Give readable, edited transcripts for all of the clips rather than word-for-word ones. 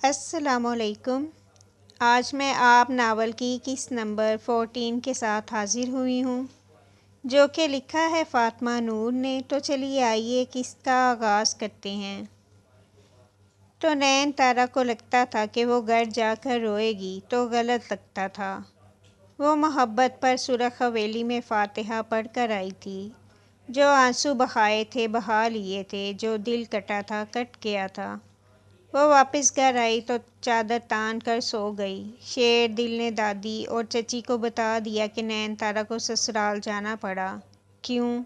السلام علیکم۔ آج میں آپ ناول کی قسط نمبر 14 کے ساتھ حاضر ہوئی ہوں، جو کہ لکھا ہے فاطمہ نور نے۔ تو چلیے آئیے قسط کا آغاز کرتے ہیں۔ تو نین تارا کو لگتا تھا کہ وہ گھر جا کر روئے گی تو غلط لگتا تھا۔ وہ محبت پر سرخ حویلی میں فاتحہ پڑھ کر آئی تھی۔ جو آنسو بہائے تھے بہا لیے تھے، جو دل کٹا تھا کٹ گیا تھا۔ وہ واپس گھر آئی تو چادر تان کر سو گئی۔ شیر دل نے دادی اور چچی کو بتا دیا کہ نین تارا کو سسرال جانا پڑا۔ کیوں؟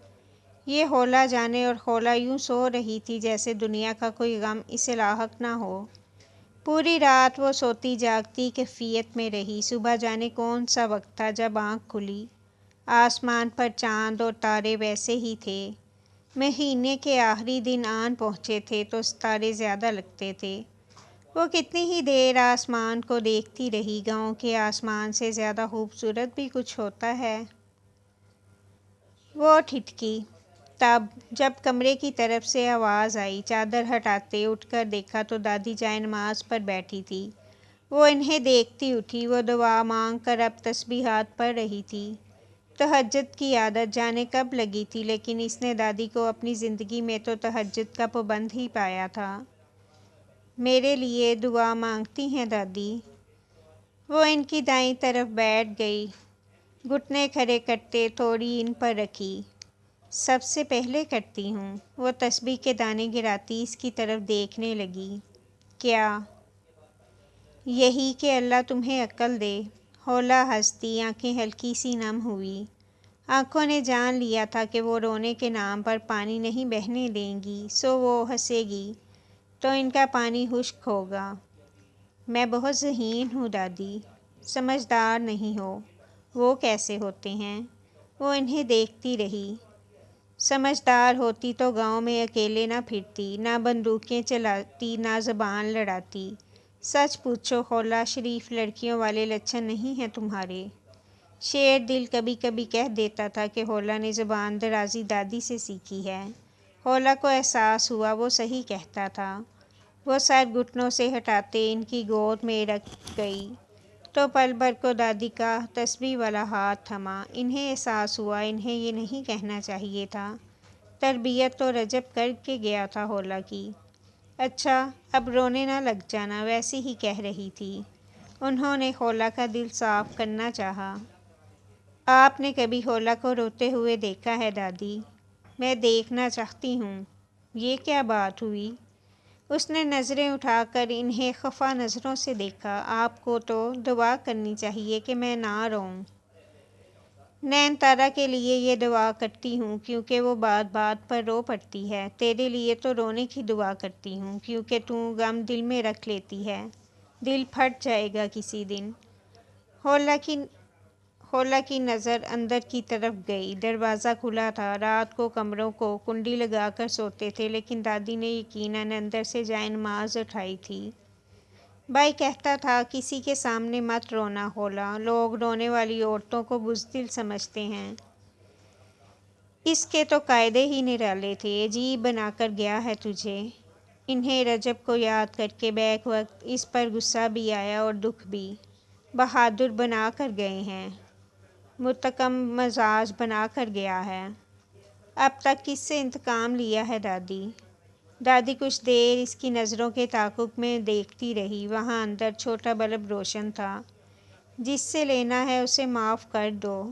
یہ ہولا جانے اور ہولا یوں سو رہی تھی جیسے دنیا کا کوئی غم اسے لاحق نہ ہو۔ پوری رات وہ سوتی جاگتی کیفیت میں رہی۔ صبح جانے کون سا وقت تھا جب آنکھ کھلی۔ آسمان پر چاند اور تارے ویسے ہی تھے۔ مہینے کے آخری دن آن پہنچے تھے تو ستارے زیادہ لگتے تھے۔ وہ کتنی ہی دیر آسمان کو دیکھتی رہی۔ گاؤں کے آسمان سے زیادہ خوبصورت بھی کچھ ہوتا ہے۔ وہ ٹھٹکی۔ تب جب کمرے کی طرف سے آواز آئی، چادر ہٹاتے اٹھ کر دیکھا تو دادی جائے نماز پر بیٹھی تھی۔ وہ انہیں دیکھتی اٹھی۔ وہ دعا مانگ کر اب تسبیحات پڑھ رہی تھی۔ تہجد کی عادت جانے کب لگی تھی، لیکن اس نے دادی کو اپنی زندگی میں تو تہجد کا پابند ہی پایا تھا۔ میرے لیے دعا مانگتی ہیں دادی؟ وہ ان کی دائیں طرف بیٹھ گئی، گھٹنے کھڑے کرتے تھوڑی ان پر رکھی۔ سب سے پہلے کرتی ہوں۔ وہ تسبیح کے دانے گراتی اس کی طرف دیکھنے لگی۔ کیا؟ یہی کہ اللہ تمہیں عقل دے۔ ہولا ہنسی، آنکھیں ہلکی سی نم ہوئی۔ آنکھوں نے جان لیا تھا کہ وہ رونے کے نام پر پانی نہیں بہنے دیں گی، سو وہ ہنسے گی تو ان کا پانی خشک ہوگا۔ میں بہت ذہین ہوں دادی۔ سمجھدار نہیں ہو؟ وہ کیسے ہوتے ہیں؟ وہ انہیں دیکھتی رہی۔ سمجھدار ہوتی تو گاؤں میں اکیلے نہ پھرتی، نہ بندوقیں چلاتی، نہ زبان لڑاتی۔ سچ پوچھو ہولا، شریف لڑکیوں والے لچھن نہیں ہیں تمہارے۔ شیر دل کبھی کبھی کہہ دیتا تھا کہ ہولا نے زبان درازی دادی سے سیکھی ہے۔ ہولا کو احساس ہوا وہ صحیح کہتا تھا۔ وہ سر گھٹنوں سے ہٹاتے ان کی گود میں رکھ گئی تو پل بھر کو دادی کا تسبیح والا ہاتھ تھما۔ انہیں احساس ہوا انہیں یہ نہیں کہنا چاہیے تھا۔ تربیت تو رجب کر کے گیا تھا ہولا کی۔ اچھا اب رونے نہ لگ جانا، ویسے ہی کہہ رہی تھی۔ انہوں نے ہولا کا دل صاف کرنا چاہا۔ آپ نے کبھی ہولا کو روتے ہوئے دیکھا ہے دادی؟ میں دیکھنا چاہتی ہوں۔ یہ کیا بات ہوئی؟ اس نے نظریں اٹھا کر انہیں خفا نظروں سے دیکھا۔ آپ کو تو دعا کرنی چاہیے کہ میں نہ روؤں۔ نین تارا کے لیے یہ دعا کرتی ہوں کیونکہ وہ بات بات پر رو پڑتی ہے۔ تیرے لیے تو رونے کی دعا کرتی ہوں کیونکہ تو غم دل میں رکھ لیتی ہے۔ دل پھٹ جائے گا کسی دن۔ ہولا کی نظر اندر کی طرف گئی۔ دروازہ کھلا تھا۔ رات کو کمروں کو کنڈی لگا کر سوتے تھے، لیکن دادی نے یقیناً اندر سے جائے نماز اٹھائی تھی۔ بھائی کہتا تھا کسی کے سامنے مت رونا ہولا، لوگ رونے والی عورتوں کو بزدل سمجھتے ہیں۔ اس کے تو قاعدے ہی نرالے تھے۔ عجیب بنا کر گیا ہے تجھے۔ انہیں رجب کو یاد کر کے بیک وقت اس پر غصہ بھی آیا اور دکھ بھی۔ بہادر بنا کر گئے ہیں، منتقم مزاج بنا کر گیا ہے۔ اب تک کس سے انتقام لیا ہے دادی؟ دادی کچھ دیر اس کی نظروں کے تعاقب میں دیکھتی رہی۔ وہاں اندر چھوٹا بلب روشن تھا۔ جس سے لینا ہے اسے معاف کر دو۔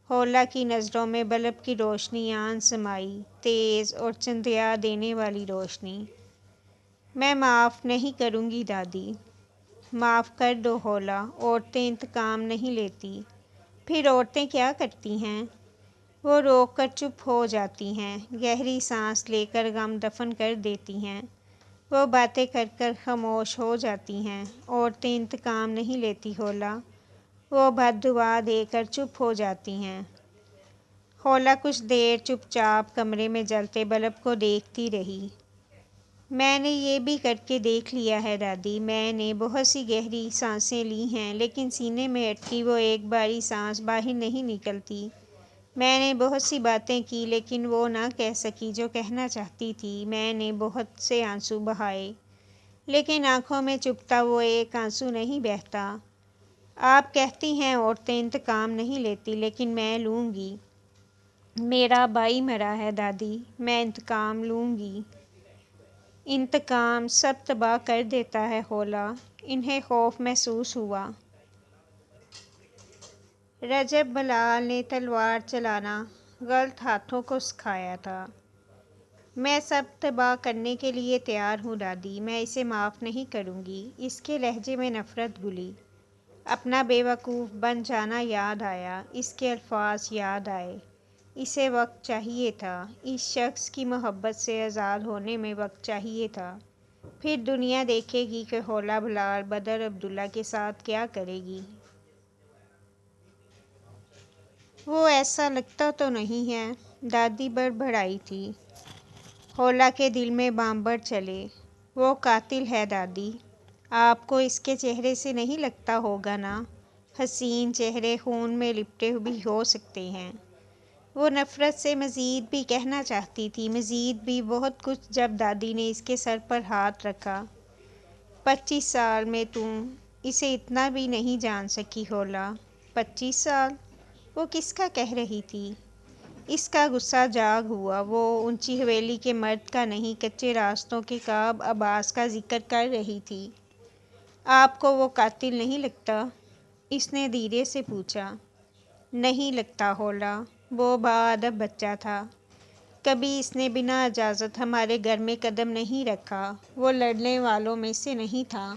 ہولا کی نظروں میں بلب کی روشنی آن سمائی، تیز اور چندھیا دینے والی روشنی۔ میں معاف نہیں کروں گی دادی۔ معاف کر دو ہولا، عورتیں انتقام نہیں لیتی۔ پھر عورتیں کیا کرتی ہیں؟ وہ رو کر چپ ہو جاتی ہیں، گہری سانس لے کر غم دفن کر دیتی ہیں۔ وہ باتیں کر کر خاموش ہو جاتی ہیں۔ عورتیں انتقام نہیں لیتی ہولا، وہ بد دعا دے کر چپ ہو جاتی ہیں۔ ہولا کچھ دیر چپ چاپ کمرے میں جلتے بلب کو دیکھتی رہی۔ میں نے یہ بھی کر کے دیکھ لیا ہے دادی۔ میں نے بہت سی گہری سانسیں لی ہیں، لیکن سینے میں اٹکی وہ ایک باری سانس باہر نہیں نکلتی۔ میں نے بہت سی باتیں کی لیکن وہ نہ کہہ سکی جو کہنا چاہتی تھی۔ میں نے بہت سے آنسو بہائے لیکن آنکھوں میں چبھتا وہ ایک آنسو نہیں بہتا۔ آپ کہتی ہیں عورتیں انتقام نہیں لیتی، لیکن میں لوں گی۔ میرا بھائی مرا ہے دادی، میں انتقام لوں گی۔ انتقام سب تباہ کر دیتا ہے خولا۔ انہیں خوف محسوس ہوا۔ رجب بلال نے تلوار چلانا غلط ہاتھوں کو سکھایا تھا۔ میں سب تباہ کرنے کے لیے تیار ہوں دادی، میں اسے معاف نہیں کروں گی۔ اس کے لہجے میں نفرت گھلی۔ اپنا بے وقوف بن جانا یاد آیا، اس کے الفاظ یاد آئے۔ اسے وقت چاہیے تھا، اس شخص کی محبت سے آزاد ہونے میں وقت چاہیے تھا۔ پھر دنیا دیکھے گی کہ خولا بلال بدر عبداللہ کے ساتھ کیا کرے گی۔ وہ ایسا لگتا تو نہیں ہے، دادی بڑبڑائی تھی۔ خولا کے دل میں بامبر چلے۔ وہ قاتل ہے دادی، آپ کو اس کے چہرے سے نہیں لگتا ہوگا نا؟ حسین چہرے خون میں لپٹے بھی ہو سکتے ہیں۔ وہ نفرت سے مزید بھی کہنا چاہتی تھی، مزید بھی بہت کچھ، جب دادی نے اس کے سر پر ہاتھ رکھا۔ 25 سال میں تم اسے اتنا بھی نہیں جان سکی خولا۔ 25 سال؟ وہ کس کا کہہ رہی تھی؟ اس کا غصہ جاگ ہوا۔ وہ اونچی حویلی کے مرد کا نہیں، کچے راستوں کے کعب عباس کا ذکر کر رہی تھی۔ آپ کو وہ قاتل نہیں لگتا؟ اس نے دھیرے سے پوچھا۔ نہیں لگتا خولا، وہ باادب بچہ تھا۔ کبھی اس نے بنا اجازت ہمارے گھر میں قدم نہیں رکھا۔ وہ لڑنے والوں میں سے نہیں تھا۔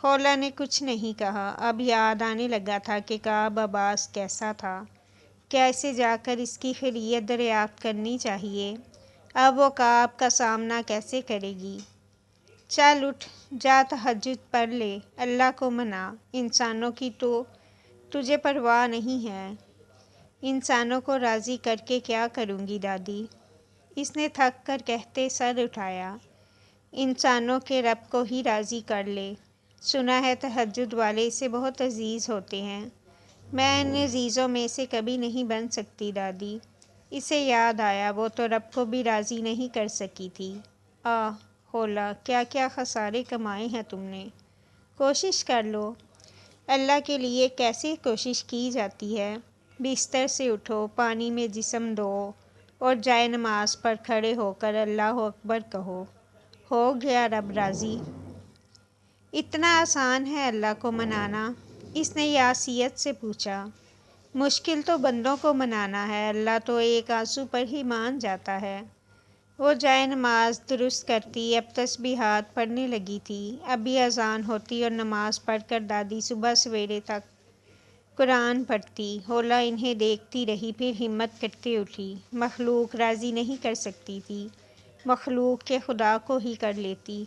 خولا نے کچھ نہیں کہا۔ اب یاد آنے لگا تھا کہ کعب عباس کیسا تھا۔ کیا اسے جا کر اس کی خیریت دریافت کرنی چاہیے؟ اب وہ کعب کا سامنا کیسے کرے گی؟ چل اٹھ، جا تہجد پڑھ لے، اللہ کو منا۔ انسانوں کی تو تجھے پرواہ نہیں ہے۔ انسانوں کو راضی کر کے کیا کروں گی دادی؟ اس نے تھک کر کہتے سر اٹھایا۔ انسانوں کے رب کو ہی راضی کر لے۔ سنا ہے تہجد والے اسے بہت عزیز ہوتے ہیں۔ میں ان عزیزوں میں سے کبھی نہیں بن سکتی دادی۔ اسے یاد آیا، وہ تو رب کو بھی راضی نہیں کر سکی تھی۔ آہ خولا، کیا کیا خسارے کمائے ہیں تم نے۔ کوشش کر لو۔ اللہ کے لیے کیسے کوشش کی جاتی ہے؟ بستر سے اٹھو، پانی میں جسم دھو اور جائے نماز پر کھڑے ہو کر اللہ اکبر کہو۔ ہو گیا رب راضی۔ اتنا آسان ہے اللہ کو منانا؟ اس نے یاسیت سے پوچھا۔ مشکل تو بندوں کو منانا ہے، اللہ تو ایک آنسو پر ہی مان جاتا ہے۔ وہ جائے نماز درست کرتی، اب تسبیحات پڑھنے لگی تھی۔ ابھی اذان ہوتی اور نماز پڑھ کر دادی صبح سویرے تک قرآن پڑھتی۔ خولا انہیں دیکھتی رہی، پھر ہمت کرتے اٹھی۔ مخلوق راضی نہیں کر سکتی تھی، مخلوق کے خدا کو ہی کر لیتی۔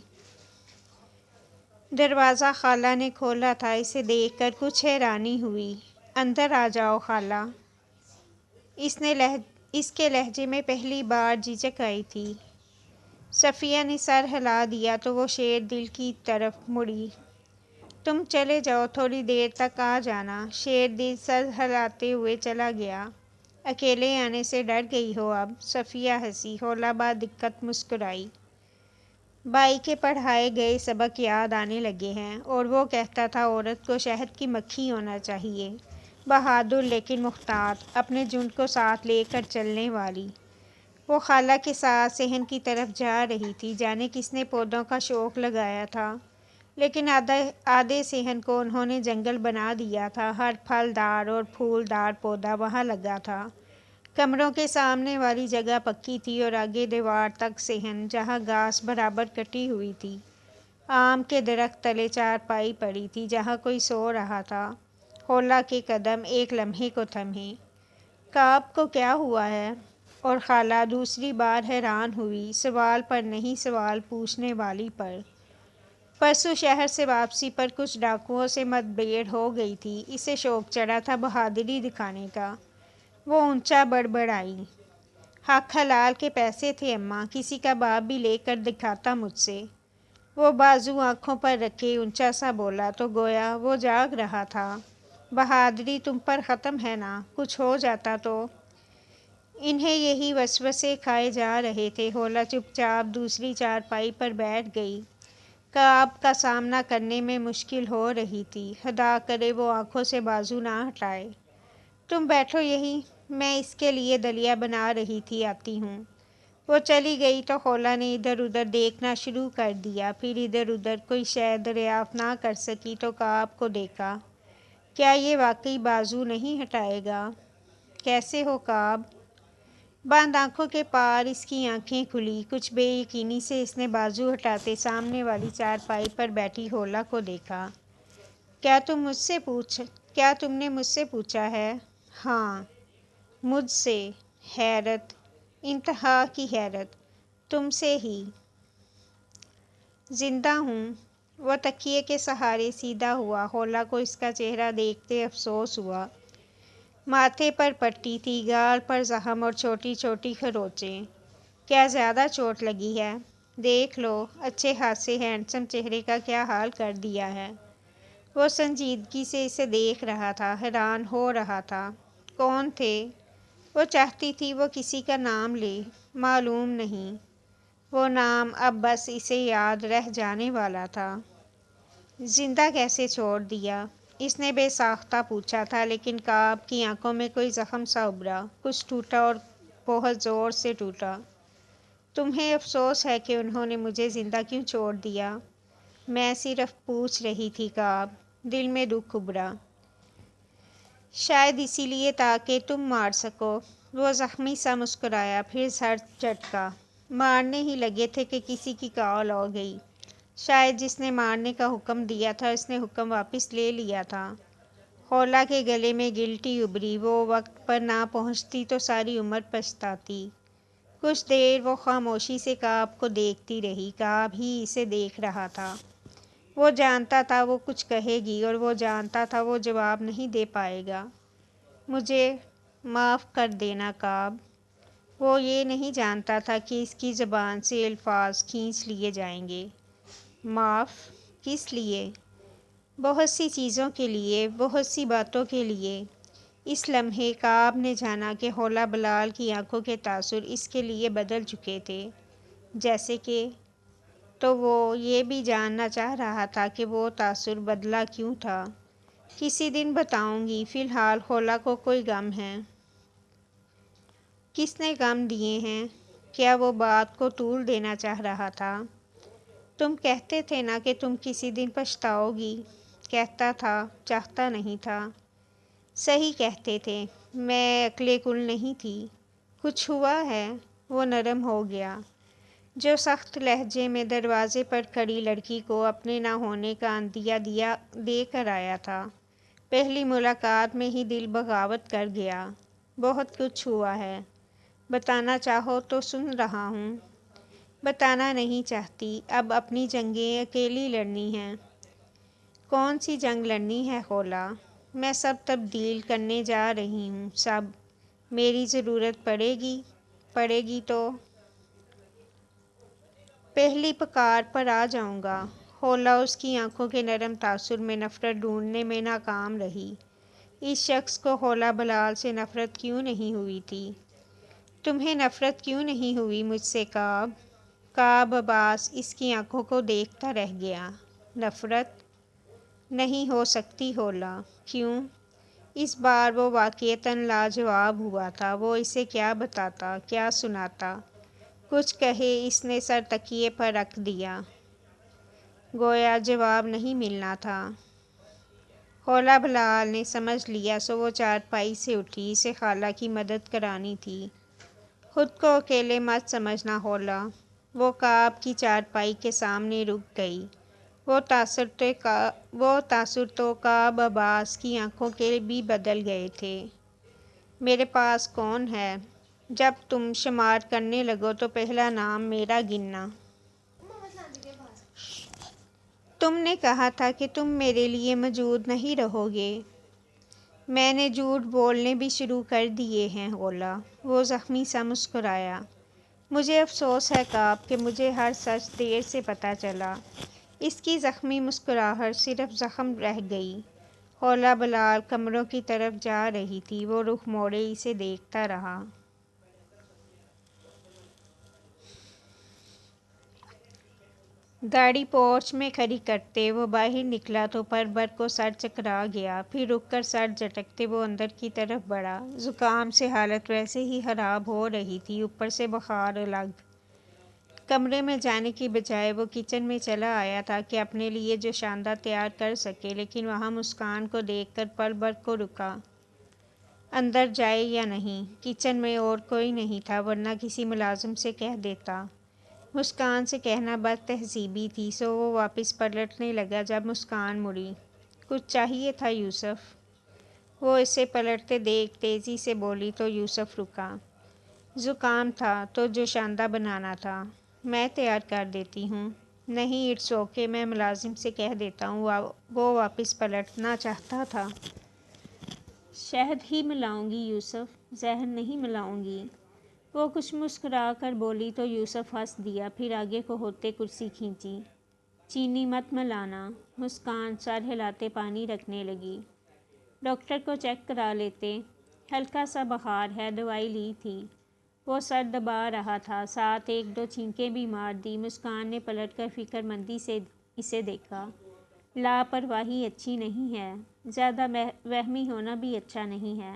دروازہ خالہ نے کھولا تھا، اسے دیکھ کر کچھ حیرانی ہوئی۔ اندر آ جاؤ خالہ۔ اس کے لہجے میں پہلی بار جھجک آئی تھی۔ صفیہ نے سر ہلا دیا تو وہ شیر دل کی طرف مڑی۔ تم چلے جاؤ، تھوڑی دیر تک آ جانا۔ شیر دل سر ہلاتے ہوئے چلا گیا۔ اکیلے آنے سے ڈر گئی ہو اب؟ صفیہ ہنسی۔ خولا بادقت مسکرائی۔ بھائی کے پڑھائے گئے سبق یاد آنے لگے ہیں، اور وہ کہتا تھا عورت کو شہد کی مکھی ہونا چاہیے، بہادر لیکن محتاط، اپنے جھنڈ کو ساتھ لے کر چلنے والی۔ وہ خالہ کے ساتھ صحن کی طرف جا رہی تھی، جانے کس نے پودوں کا شوق لگایا تھا، لیکن آدھے صحن کو انہوں نے جنگل بنا دیا تھا۔ ہر پھل دار اور پھول دار پودا وہاں لگا تھا۔ کمروں کے سامنے والی جگہ پکی تھی اور آگے دیوار تک صحن، جہاں گھاس برابر کٹی ہوئی تھی۔ آم کے درخت تلے چارپائی پڑی تھی، جہاں کوئی سو رہا تھا۔ خولا کے قدم ایک لمحے کو تھمے۔ کعب کو کیا ہوا ہے؟ اور خالہ دوسری بار حیران ہوئی، سوال پر نہیں، سوال پوچھنے والی پر۔ پرسوں شہر سے واپسی پر کچھ ڈاکوؤں سے مدبھیڑ ہو گئی تھی، اسے شوق چڑھا تھا بہادری دکھانے کا۔ وہ اونچا بڑبڑائی۔ حق حلال کے پیسے تھے اماں، کسی کا باپ بھی لے کر دکھاتا مجھ سے۔ وہ بازو آنکھوں پر رکھے اونچا سا بولا تو گویا وہ جاگ رہا تھا۔ بہادری تم پر ختم ہے نا؟ کچھ ہو جاتا تو؟ انہیں یہی وسوسے کھائے جا رہے تھے۔ ہولا چپ چاپ دوسری چارپائی پر بیٹھ گئی۔ کعب کا سامنا کرنے میں مشکل ہو رہی تھی۔ خدا کرے وہ آنکھوں سے بازو نہ ہٹائے۔ تم بیٹھو یہیں، میں اس کے لیے دلیا بنا رہی تھی، آتی ہوں۔ وہ چلی گئی تو ہولا نے ادھر ادھر دیکھنا شروع کر دیا، پھر ادھر ادھر کوئی شے دریافت نہ کر سکی تو کعب کو دیکھا۔ کیا یہ واقعی بازو نہیں ہٹائے گا؟ کیسے ہو کعب؟ بند آنکھوں کے پار اس کی آنکھیں کھلی۔ کچھ بے یقینی سے اس نے بازو ہٹاتے سامنے والی چارپائی پر بیٹھی ہولا کو دیکھا۔ کیا تم نے مجھ سے پوچھا ہے؟ ہاں، مجھ سے۔ حیرت، انتہا کی حیرت۔ تم سے ہی۔ زندہ ہوں۔ وہ تکیے کے سہارے سیدھا ہوا۔ ہولا کو اس کا چہرہ دیکھتے افسوس ہوا۔ ماتھے پر پٹی تھی، گال پر زخم اور چھوٹی چھوٹی خروچیں۔ کیا زیادہ چوٹ لگی ہے؟ دیکھ لو، اچھے خاصے ہینڈسم چہرے کا کیا حال کر دیا ہے۔ وہ سنجیدگی سے اسے دیکھ رہا تھا، حیران ہو رہا تھا۔ کون تھے؟ وہ چاہتی تھی وہ کسی کا نام لے، معلوم نہیں۔ وہ نام اب بس اسے یاد رہ جانے والا تھا۔ زندہ کیسے چھوڑ دیا؟ اس نے بے ساختہ پوچھا تھا، لیکن کعب کی آنکھوں میں کوئی زخم سا ابھرا۔ کچھ ٹوٹا اور بہت زور سے ٹوٹا۔ تمہیں افسوس ہے کہ انہوں نے مجھے زندہ کیوں چھوڑ دیا؟ میں صرف پوچھ رہی تھی کعب۔ دل میں دکھ ابھرا۔ شاید اسی لیے تاکہ تم مار سکو۔ وہ زخمی سا مسکرایا، پھر سر جھٹکا۔ مارنے ہی لگے تھے کہ کسی کی کال ہو گئی۔ شاید جس نے مارنے کا حکم دیا تھا اس نے حکم واپس لے لیا تھا۔ ہولا کے گلے میں گلٹی ابھری۔ وہ وقت پر نہ پہنچتی تو ساری عمر پچھتاتی۔ کچھ دیر وہ خاموشی سے کعب کو دیکھتی رہی۔ کعب ہی اسے دیکھ رہا تھا۔ وہ جانتا تھا وہ کچھ کہے گی اور وہ جانتا تھا وہ جواب نہیں دے پائے گا۔ مجھے معاف کر دینا کعب۔ وہ یہ نہیں جانتا تھا کہ اس کی زبان سے الفاظ کھینچ لیے جائیں گے۔ معاف؟ کس لیے؟ بہت سی چیزوں کے لیے، بہت سی باتوں کے لیے۔ اس لمحے کعب نے جانا کہ ہولا بلال کی آنکھوں کے تاثر اس کے لیے بدل چکے تھے۔ جیسے کہ؟ تو وہ یہ بھی جاننا چاہ رہا تھا کہ وہ تاثر بدلا کیوں تھا۔ کسی دن بتاؤں گی، فی الحال ہولا کو کوئی غم ہے؟ کس نے غم دیے ہیں؟ کیا وہ بات کو طول دینا چاہ رہا تھا؟ تم کہتے تھے نا کہ تم کسی دن پچھتاؤ گی۔ کہتا تھا، چاہتا نہیں تھا۔ صحیح کہتے تھے، میں عقل کل نہیں تھی۔ کچھ ہوا ہے؟ وہ نرم ہو گیا۔ جو سخت لہجے میں دروازے پر کھڑی لڑکی کو اپنے نہ ہونے کا عندیہ دے کر آیا تھا۔ پہلی ملاقات میں ہی دل بغاوت کر گیا۔ بہت کچھ ہوا ہے۔ بتانا چاہو تو سن رہا ہوں۔ بتانا نہیں چاہتی، اب اپنی جنگیں اکیلی لڑنی ہیں۔ کون سی جنگ لڑنی ہے ہولا؟ میں سب تبدیل کرنے جا رہی ہوں، سب۔ میری ضرورت پڑے گی تو پہلی پکار پر آ جاؤں گا۔ ہولا اس کی آنکھوں کے نرم تاثر میں نفرت ڈھونڈنے میں ناکام رہی۔ اس شخص کو ہولا بلال سے نفرت کیوں نہیں ہوئی تھی؟ تمہیں نفرت کیوں نہیں ہوئی مجھ سے کعب؟ کعب عباس اس کی آنکھوں کو دیکھتا رہ گیا۔ نفرت؟ نہیں ہو سکتی ہولا۔ کیوں؟ اس بار وہ واقعتاً لاجواب ہوا تھا۔ وہ اسے کیا بتاتا، کیا سناتا؟ کچھ کہے اس نے سر تکیے پر رکھ دیا، گویا جواب نہیں ملنا تھا۔ ہولا بلال نے سمجھ لیا سو وہ چارپائی سے اٹھی۔ اسے خالہ کی مدد کرانی تھی۔ خود کو اکیلے مت سمجھنا ہولا۔ وہ کعب کی چارپائی کے سامنے رک گئی۔ وہ تاثر تو کعب عباس کی آنکھوں کے بھی بدل گئے تھے۔ میرے پاس کون ہے؟ جب تم شمار کرنے لگو تو پہلا نام میرا گننا۔ تم نے کہا تھا کہ تم میرے لیے موجود نہیں رہو گے۔ میں نے جھوٹ بولنے بھی شروع کر دیے ہیں ہولا۔ وہ زخمی سا مسکرایا۔ مجھے افسوس ہے کعب کہ مجھے ہر سچ دیر سے پتہ چلا۔ اس کی زخمی مسکراہٹ صرف زخم رہ گئی۔ ہولا بلال کمروں کی طرف جا رہی تھی۔ وہ رخ موڑے اسے دیکھتا رہا۔ گاڑی پورچ میں کھڑی کرتے وہ باہر نکلا تو پربر کو سر چکرا گیا، پھر رک کر سر جھٹکتے وہ اندر کی طرف بڑھا۔ زکام سے حالت ویسے ہی خراب ہو رہی تھی، اوپر سے بخار الگ۔ کمرے میں جانے کی بجائے وہ کچن میں چلا آیا تاکہ اپنے لیے جو شاندار تیار کر سکے، لیکن وہاں مسکان کو دیکھ کر پربر کو رکا، اندر جائے یا نہیں۔ کچن میں اور کوئی نہیں تھا، ورنہ کسی ملازم سے کہہ دیتا۔ مسکان سے کہنا بد تہذیبی تھی، سو وہ واپس پلٹنے لگا جب مسکان مڑی۔ کچھ چاہیے تھا یوسف؟ وہ اسے پلٹتے دیکھ تیزی سے بولی تو یوسف رکا۔ زکام تھا تو جو شاندار بنانا تھا، میں تیار کر دیتی ہوں۔ نہیں، اٹس اوکے، میں ملازم سے کہہ دیتا ہوں۔ وہ واپس پلٹنا چاہتا تھا۔ شہد ہی ملاؤں گی یوسف، زہر نہیں ملاؤں گی۔ وہ کچھ مسکرا کر بولی تو یوسف ہنس دیا، پھر آگے کو ہوتے کرسی کھینچی۔ چینی مت ملانا۔ مسکان سر ہلاتے پانی رکھنے لگی۔ ڈاکٹر کو چیک کرا لیتے، ہلکا سا بخار ہے، دوائی لی تھی۔ وہ سر دبا رہا تھا، ساتھ ایک دو چھینکیں بھی مار دی۔ مسکان نے پلٹ کر فکر مندی سے اسے دیکھا۔ لاپرواہی اچھی نہیں ہے، زیادہ وہمی ہونا بھی اچھا نہیں ہے۔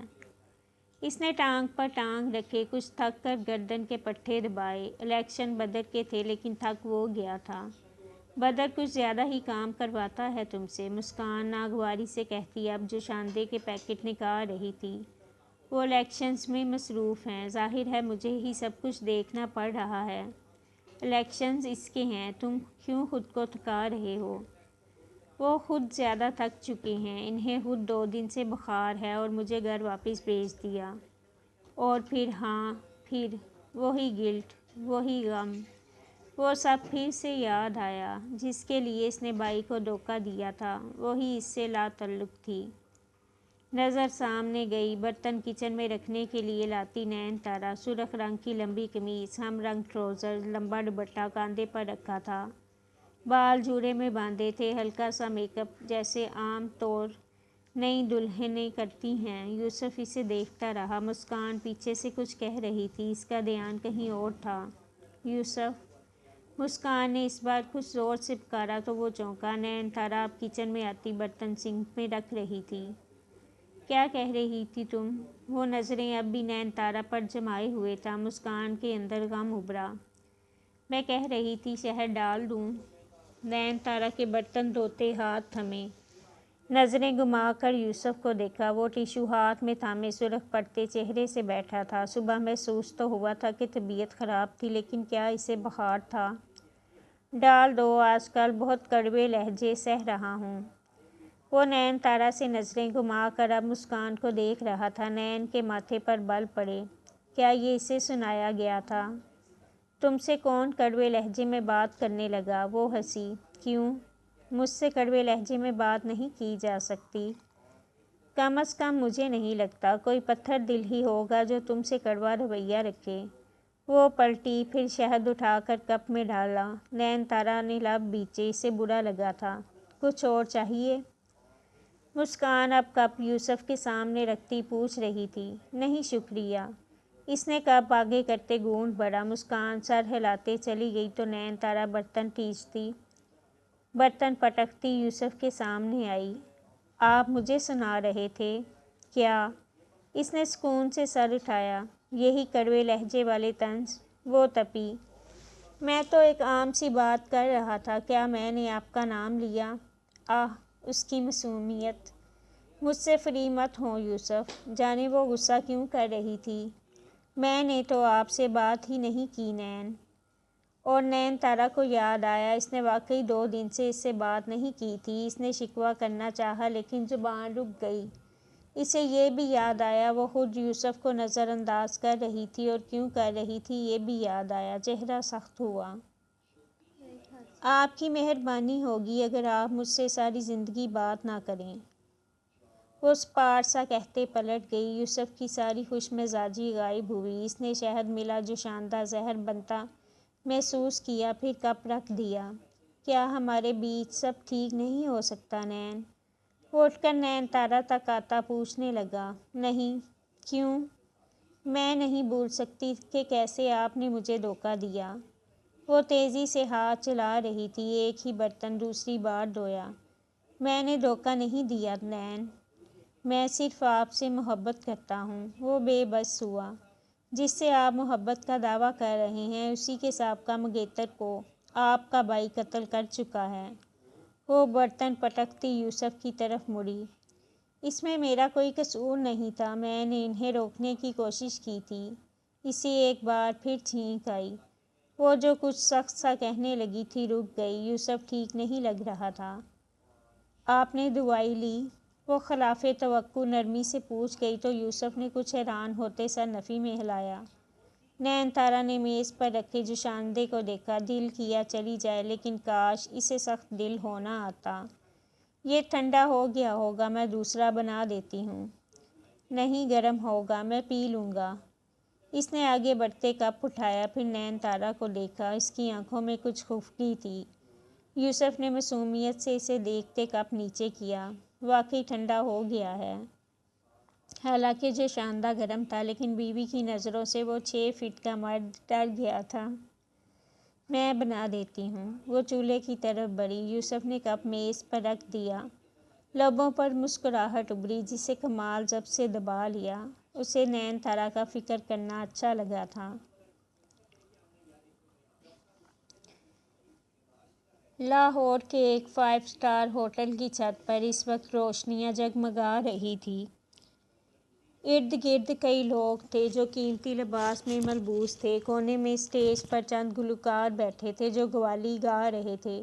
اس نے ٹانگ پر ٹانگ رکھے، کچھ تھک کر گردن کے پٹھے دبائے۔ الیکشن بدر کے تھے لیکن تھک وہ گیا تھا۔ بدر کچھ زیادہ ہی کام کرواتا ہے تم سے، مسکان ناگواری سے کہتی اب جو شاندے کے پیکٹ نکال رہی تھی۔ وہ الیکشنز میں مصروف ہیں، ظاہر ہے مجھے ہی سب کچھ دیکھنا پڑ رہا ہے۔ الیکشنز اس کے ہیں، تم کیوں خود کو تھکا رہے ہو؟ وہ خود زیادہ تھک چکے ہیں، انہیں خود 2 دن سے بخار ہے اور مجھے گھر واپس بھیج دیا۔ اور پھر ہاں، پھر وہی گلٹ، وہی غم، وہ سب پھر سے یاد آیا، جس کے لیے اس نے بائی کو دھوکہ دیا تھا، وہی اس سے لا تعلق تھی۔ نظر سامنے گئی، برتن کچن میں رکھنے کے لیے لاتی نین تارا، سرخ رنگ کی لمبی قمیض، ہم رنگ ٹراؤزر، لمبا دوپٹہ کاندھے پر رکھا تھا، بال جوڑے میں باندھے تھے، ہلکا سا میک اپ جیسے عام طور نئی دلہنیں کرتی ہیں۔ یوسف اسے دیکھتا رہا۔ مسکان پیچھے سے کچھ کہہ رہی تھی، اس کا دھیان کہیں اور تھا۔ یوسف! مسکان نے اس بار کچھ زور سے پکارا تو وہ چونکا۔ نین تارا اب کچن میں آتی برتن سنک میں رکھ رہی تھی۔ کیا کہہ رہی تھی تم؟ وہ نظریں اب بھی نین تارا پر جمائے ہوئے تھا۔ مسکان کے اندر غم ابھرا۔ میں کہہ رہی تھی شہد ڈال دوں؟ نین تارا کے برتن دھوتے ہاتھ تھمے، نظریں گھما کر یوسف کو دیکھا۔ وہ ٹیشو ہاتھ میں تھامے سرخ پڑتے چہرے سے بیٹھا تھا۔ صبح محسوس تو ہوا تھا کہ طبیعت خراب تھی، لیکن کیا اسے بخار تھا؟ ڈال دو، آج کل بہت کڑوے لہجے سہ رہا ہوں۔ وہ نین تارا سے نظریں گھما کر اب مسکان کو دیکھ رہا تھا۔ نین کے ماتھے پر بل پڑے۔ کیا یہ اسے سنایا گیا تھا؟ تم سے کون کڑوے لہجے میں بات کرنے لگا؟ وہ ہنسی۔ کیوں؟ مجھ سے کڑوے لہجے میں بات نہیں کی جا سکتی۔ کم از کم مجھے نہیں لگتا، کوئی پتھر دل ہی ہوگا جو تم سے کڑوا رویہ رکھے۔ وہ پلٹی، پھر شہد اٹھا کر کپ میں ڈالا۔ نین تارا نے لب بیچے، اسے برا لگا تھا۔ کچھ اور چاہیے؟ مسکان اب کپ یوسف کے سامنے رکھتی پوچھ رہی تھی۔ نہیں شکریہ۔ اس نے کپ آگے کرتے گھونٹ بھرا۔ مسکان سر ہلاتے چلی گئی تو نین تارا برتن ٹھیچتی، برتن پٹکتی یوسف کے سامنے آئی۔ آپ مجھے سنا رہے تھے؟ کیا؟ اس نے سکون سے سر اٹھایا۔ یہی کڑوے لہجے والے طنز؟ وہ تپی۔ میں تو ایک عام سی بات کر رہا تھا، کیا میں نے آپ کا نام لیا؟ آہ، اس کی معصومیت! مجھ سے فری مت ہو یوسف۔ جانے وہ غصہ کیوں کر رہی تھی؟ میں نے تو آپ سے بات ہی نہیں کی نین۔ اور نین تارا کو یاد آیا، اس نے واقعی 2 دن سے اس سے بات نہیں کی تھی۔ اس نے شکوہ کرنا چاہا لیکن زبان رک گئی۔ اسے یہ بھی یاد آیا وہ خود یوسف کو نظر انداز کر رہی تھی، اور کیوں کر رہی تھی یہ بھی یاد آیا۔ چہرہ سخت ہوا۔ آپ کی مہربانی ہوگی اگر آپ مجھ سے ساری زندگی بات نہ کریں۔ وہ سپاٹ سا کہتے پلٹ گئی۔ یوسف کی ساری خوش مزاجی غائب ہوئی۔ اس نے شہد ملا جو شاندار زہر بنتا محسوس کیا، پھر کپ رکھ دیا۔ کیا ہمارے بیچ سب ٹھیک نہیں ہو سکتا نین؟ وہ اٹھ کر نین تارا تک آتا پوچھنے لگا۔ نہیں۔ کیوں؟ میں نہیں بھول سکتی کہ کیسے آپ نے مجھے دھوکہ دیا۔ وہ تیزی سے ہاتھ چلا رہی تھی، ایک ہی برتن دوسری بار دھویا۔ میں نے دھوکہ نہیں دیا نین، میں صرف آپ سے محبت کرتا ہوں۔ وہ بے بس ہوا۔ جس سے آپ محبت کا دعویٰ کر رہے ہیں اسی کے سابقہ منگیتر کو آپ کا بھائی قتل کر چکا ہے۔ وہ برتن پٹکتی یوسف کی طرف مڑی۔ اس میں میرا کوئی قصور نہیں تھا، میں نے انہیں روکنے کی کوشش کی تھی۔ اسے ایک بار پھر چھینک آئی۔ وہ جو کچھ سخت سا کہنے لگی تھی رک گئی۔ یوسف ٹھیک نہیں لگ رہا تھا۔ آپ نے دوائی لی؟ وہ خلاف توقع نرمی سے پوچھ گئی تو یوسف نے کچھ حیران ہوتے سر نفی میں ہلایا۔ نین تارا نے میز پر رکھے جوشاندے کو دیکھا۔ دل کیا چلی جائے لیکن کاش اسے سخت دل ہونا آتا۔ یہ ٹھنڈا ہو گیا ہوگا، میں دوسرا بنا دیتی ہوں۔ نہیں، گرم ہوگا، میں پی لوں گا۔ اس نے آگے بڑھتے کپ اٹھایا، پھر نین تارا کو دیکھا۔ اس کی آنکھوں میں کچھ خفگی تھی۔ یوسف نے معصومیت سے اسے دیکھتے کپ نیچے کیا۔ واقعی ٹھنڈا ہو گیا ہے۔ حالانکہ جوشاندہ گرم تھا لیکن بیوی کی نظروں سے وہ 6 فٹ کا مرد ڈر گیا تھا۔ میں بنا دیتی ہوں۔ وہ چولہے کی طرف بڑھی۔ یوسف نے کپ میز پر رکھ دیا۔ لبوں پر مسکراہٹ ابھری جسے کمال ضبط سے دبا لیا۔ اسے نین تارا کا فکر کرنا اچھا لگا تھا۔ لاہور کے ایک 5 اسٹار ہوٹل کی چھت پر اس وقت روشنیاں جگمگا رہی تھیں۔ ارد گرد کئی لوگ تھے جو قیمتی لباس میں ملبوس تھے۔ کونے میں اسٹیج پر چند گلوکار بیٹھے تھے جو قوالی گا رہے تھے۔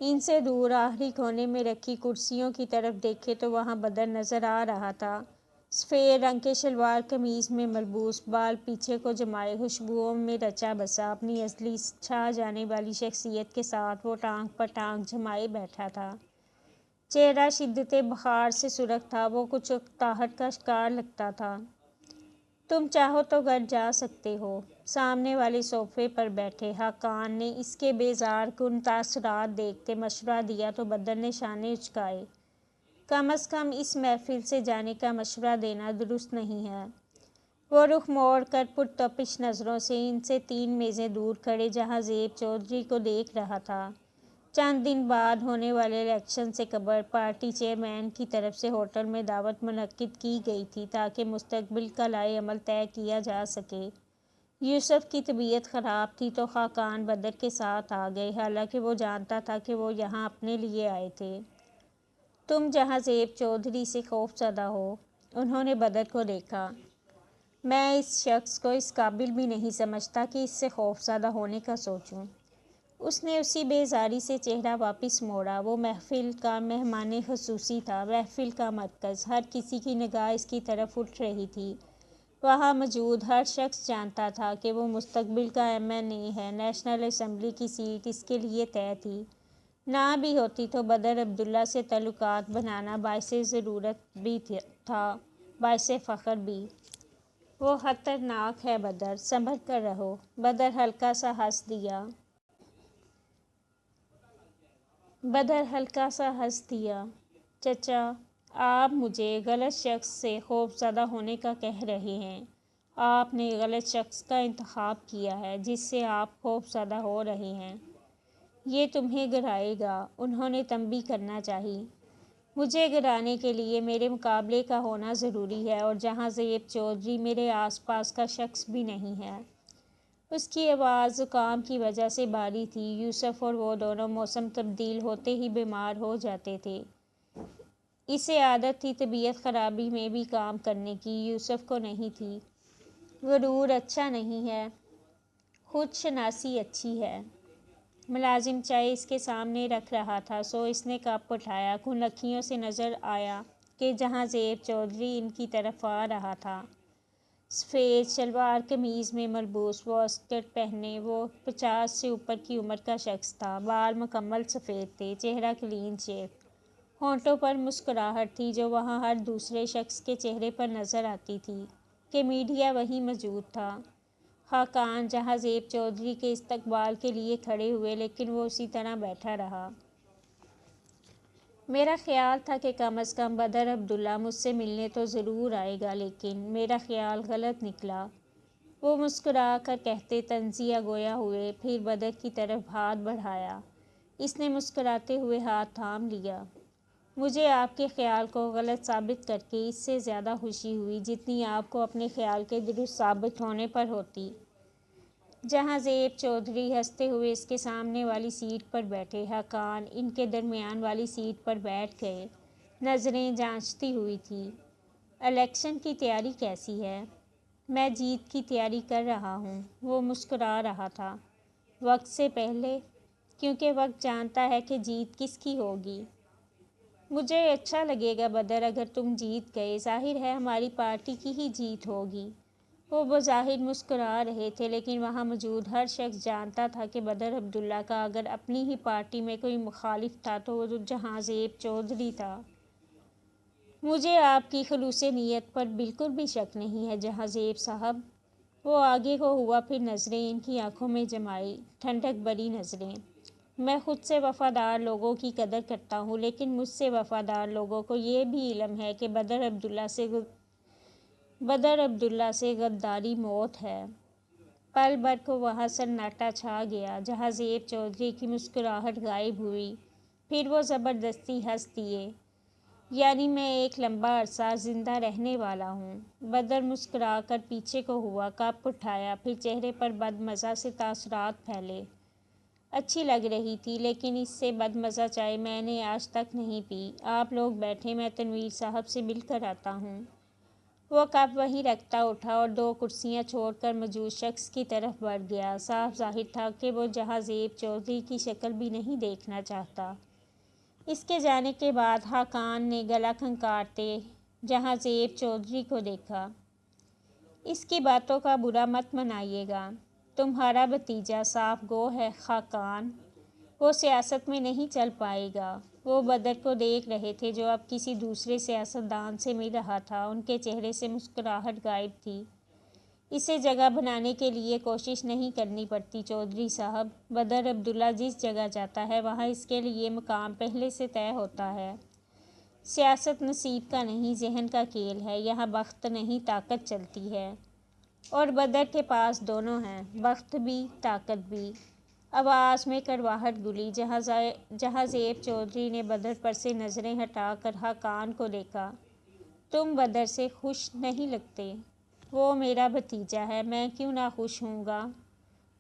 ان سے دور آخری کونے میں رکھی کرسیوں کی طرف دیکھے تو وہاں بدر نظر آ رہا تھا۔ سفید رنگ کے شلوار قمیض میں ملبوس، بال پیچھے کو جمائے، خوشبوؤں میں رچا بسا، اپنی اصلی چھا جانے والی شخصیت کے ساتھ وہ ٹانگ پر ٹانگ جمائے بیٹھا تھا۔ چہرہ شدت بخار سے سرخ تھا، وہ کچھ اکتاہٹ کا شکار لگتا تھا۔ تم چاہو تو گھر جا سکتے ہو، سامنے والے صوفے پر بیٹھے حقان نے اس کے بیزار کن تاثرات دیکھتے مشورہ دیا تو بدر نے شانے اچکائے۔ کم از کم اس محفل سے جانے کا مشورہ دینا درست نہیں ہے۔ وہ رخ موڑ کر پرتپش نظروں سے ان سے 3 میزیں دور کھڑے جہاں-زیب چودھری کو دیکھ رہا تھا۔ چند دن بعد ہونے والے الیکشن سے قبل پارٹی چیئرمین کی طرف سے ہوٹل میں دعوت منعقد کی گئی تھی تاکہ مستقبل کا لائحہ عمل طے کیا جا سکے۔ یوسف کی طبیعت خراب تھی تو خاقان بدر کے ساتھ آ گئے، حالانکہ وہ جانتا تھا کہ وہ یہاں اپنے لیے آئے تھے۔ تم جہاں-زیب چودھری سے خوفزدہ ہو؟ انہوں نے بدر کو دیکھا۔ میں اس شخص کو اس قابل بھی نہیں سمجھتا کہ اس سے خوفزدہ ہونے کا سوچوں۔ اس نے اسی بیزاری سے چہرہ واپس موڑا۔ وہ محفل کا مہمان خصوصی تھا، محفل کا مرکز۔ ہر کسی کی نگاہ اس کی طرف اٹھ رہی تھی۔ وہاں موجود ہر شخص جانتا تھا کہ وہ مستقبل کا MNA ہے۔ نیشنل اسمبلی کی سیٹ اس کے لیے طے تھی۔ نہ بھی ہوتی تو بدر عبداللہ سے تعلقات بنانا باعث ضرورت بھی تھا، باعث فخر بھی۔ وہ خطرناک ہے بدر، سنبھل کر رہو۔ بدر ہلکا سا ہنس دیا۔ چچا، آپ مجھے غلط شخص سے خوفزدہ ہونے کا کہہ رہے ہیں۔ آپ نے غلط شخص کا انتخاب کیا ہے جس سے آپ خوفزدہ ہو رہے ہیں۔ یہ تمہیں گھرائے گا۔ انہوں نے تنبیہ کرنا چاہی۔ مجھے گرانے کے لیے میرے مقابلے کا ہونا ضروری ہے اور جہاں-زیب چودھری میرے آس پاس کا شخص بھی نہیں ہے۔ اس کی آواز زکام کی وجہ سے بھاری تھی۔ یوسف اور وہ دونوں موسم تبدیل ہوتے ہی بیمار ہو جاتے تھے۔ اسے عادت تھی طبیعت خرابی میں بھی کام کرنے کی، یوسف کو نہیں تھی۔ غرور اچھا نہیں ہے، خود شناسی اچھی ہے۔ ملازم چائے اس کے سامنے رکھ رہا تھا سو اس نے کپ اٹھایا۔ کھلنکیوں سے نظر آیا کہ جہاں-زیب چودھری ان کی طرف آ رہا تھا۔ سفید شلوار قمیض میں ملبوس، وہ اسکرٹ پہنے، وہ 50 سے اوپر کی عمر کا شخص تھا۔ بال مکمل سفید تھے، چہرہ کلین شیو، ہونٹوں پر مسکراہٹ تھی جو وہاں ہر دوسرے شخص کے چہرے پر نظر آتی تھی کہ میڈیا وہیں موجود تھا۔ خاقان جہاں-زیب چودھری کے استقبال کے لیے کھڑے ہوئے لیکن وہ اسی طرح بیٹھا رہا۔ میرا خیال تھا کہ کم از کم بدر عبداللہ مجھ سے ملنے تو ضرور آئے گا لیکن میرا خیال غلط نکلا۔ وہ مسکرا کر کہتے تنزیہ گویا ہوئے، پھر بدر کی طرف ہاتھ بڑھایا۔ اس نے مسکراتے ہوئے ہاتھ تھام لیا۔ مجھے آپ کے خیال کو غلط ثابت کر کے اس سے زیادہ خوشی ہوئی جتنی آپ کو اپنے خیال کے درست ثابت ہونے پر ہوتی۔ جہاں زیب چودھری ہنستے ہوئے اس کے سامنے والی سیٹ پر بیٹھے، حقان ان کے درمیان والی سیٹ پر بیٹھ گئے۔ نظریں جانچتی ہوئی تھی۔ الیکشن کی تیاری کیسی ہے؟ میں جیت کی تیاری کر رہا ہوں۔ وہ مسکرا رہا تھا۔ وقت سے پہلے؟ کیونکہ وقت جانتا ہے کہ جیت کس کی ہوگی۔ مجھے اچھا لگے گا بدر اگر تم جیت گئے، ظاہر ہے ہماری پارٹی کی ہی جیت ہوگی۔ وہ بظاہر مسکرا رہے تھے لیکن وہاں موجود ہر شخص جانتا تھا کہ بدر عبداللہ کا اگر اپنی ہی پارٹی میں کوئی مخالف تھا تو وہ جہاں زیب چودھری تھا۔ مجھے آپ کی خلوص نیت پر بالکل بھی شک نہیں ہے جہاں زیب صاحب۔ وہ آگے کو ہوا، پھر نظریں ان کی آنکھوں میں جمائی، ٹھنڈک بھری نظریں۔ میں خود سے وفادار لوگوں کی قدر کرتا ہوں لیکن مجھ سے وفادار لوگوں کو یہ بھی علم ہے کہ بدر عبداللہ سے غداری موت ہے۔ پل بھر کو وہاں سناٹا چھا گیا۔ جہاں زیب چودھری کی مسکراہٹ غائب ہوئی، پھر وہ زبردستی ہنس دیے۔ یعنی میں ایک لمبا عرصہ زندہ رہنے والا ہوں۔ بدر مسکرا کر پیچھے کو ہوا، کپ اٹھایا، پھر چہرے پر بدمزہ سے تاثرات پھیلے۔ اچھی لگ رہی تھی لیکن اس سے بدمزہ چائے میں نے آج تک نہیں پی۔ آپ لوگ بیٹھیں، میں تنویر صاحب سے مل کر آتا ہوں۔ وہ کپ وہیں رکھتا اٹھا اور 2 کرسیاں چھوڑ کر موجود شخص کی طرف بڑھ گیا۔ صاف ظاہر تھا کہ وہ جہاں زیب چودھری کی شکل بھی نہیں دیکھنا چاہتا۔ اس کے جانے کے بعد حقان نے گلا کھنکارتے جہاں زیب چودھری کو دیکھا۔ اس کی باتوں کا برا مت منائیے گا۔ تمہارا بھتیجا صاف گو ہے حقان، وہ سیاست میں نہیں چل پائے گا۔ وہ بدر کو دیکھ رہے تھے جو اب کسی دوسرے سیاستدان سے مل رہا تھا۔ ان کے چہرے سے مسکراہٹ غائب تھی۔ اسے جگہ بنانے کے لیے کوشش نہیں کرنی پڑتی چودھری صاحب۔ بدر عبداللہ جس جگہ جاتا ہے وہاں اس کے لیے مقام پہلے سے طے ہوتا ہے۔ سیاست نصیب کا نہیں، ذہن کا کھیل ہے۔ یہاں بخت نہیں طاقت چلتی ہے، اور بدر کے پاس دونوں ہیں، بخت بھی طاقت بھی۔ آواز میں کڑواہٹ گھلی۔ جہاں زیب چودھری نے بدر پر سے نظریں ہٹا کر حقان کو دیکھا۔ تم بدر سے خوش نہیں لگتے؟ وہ میرا بھتیجا ہے، میں کیوں ناخوش ہوں گا؟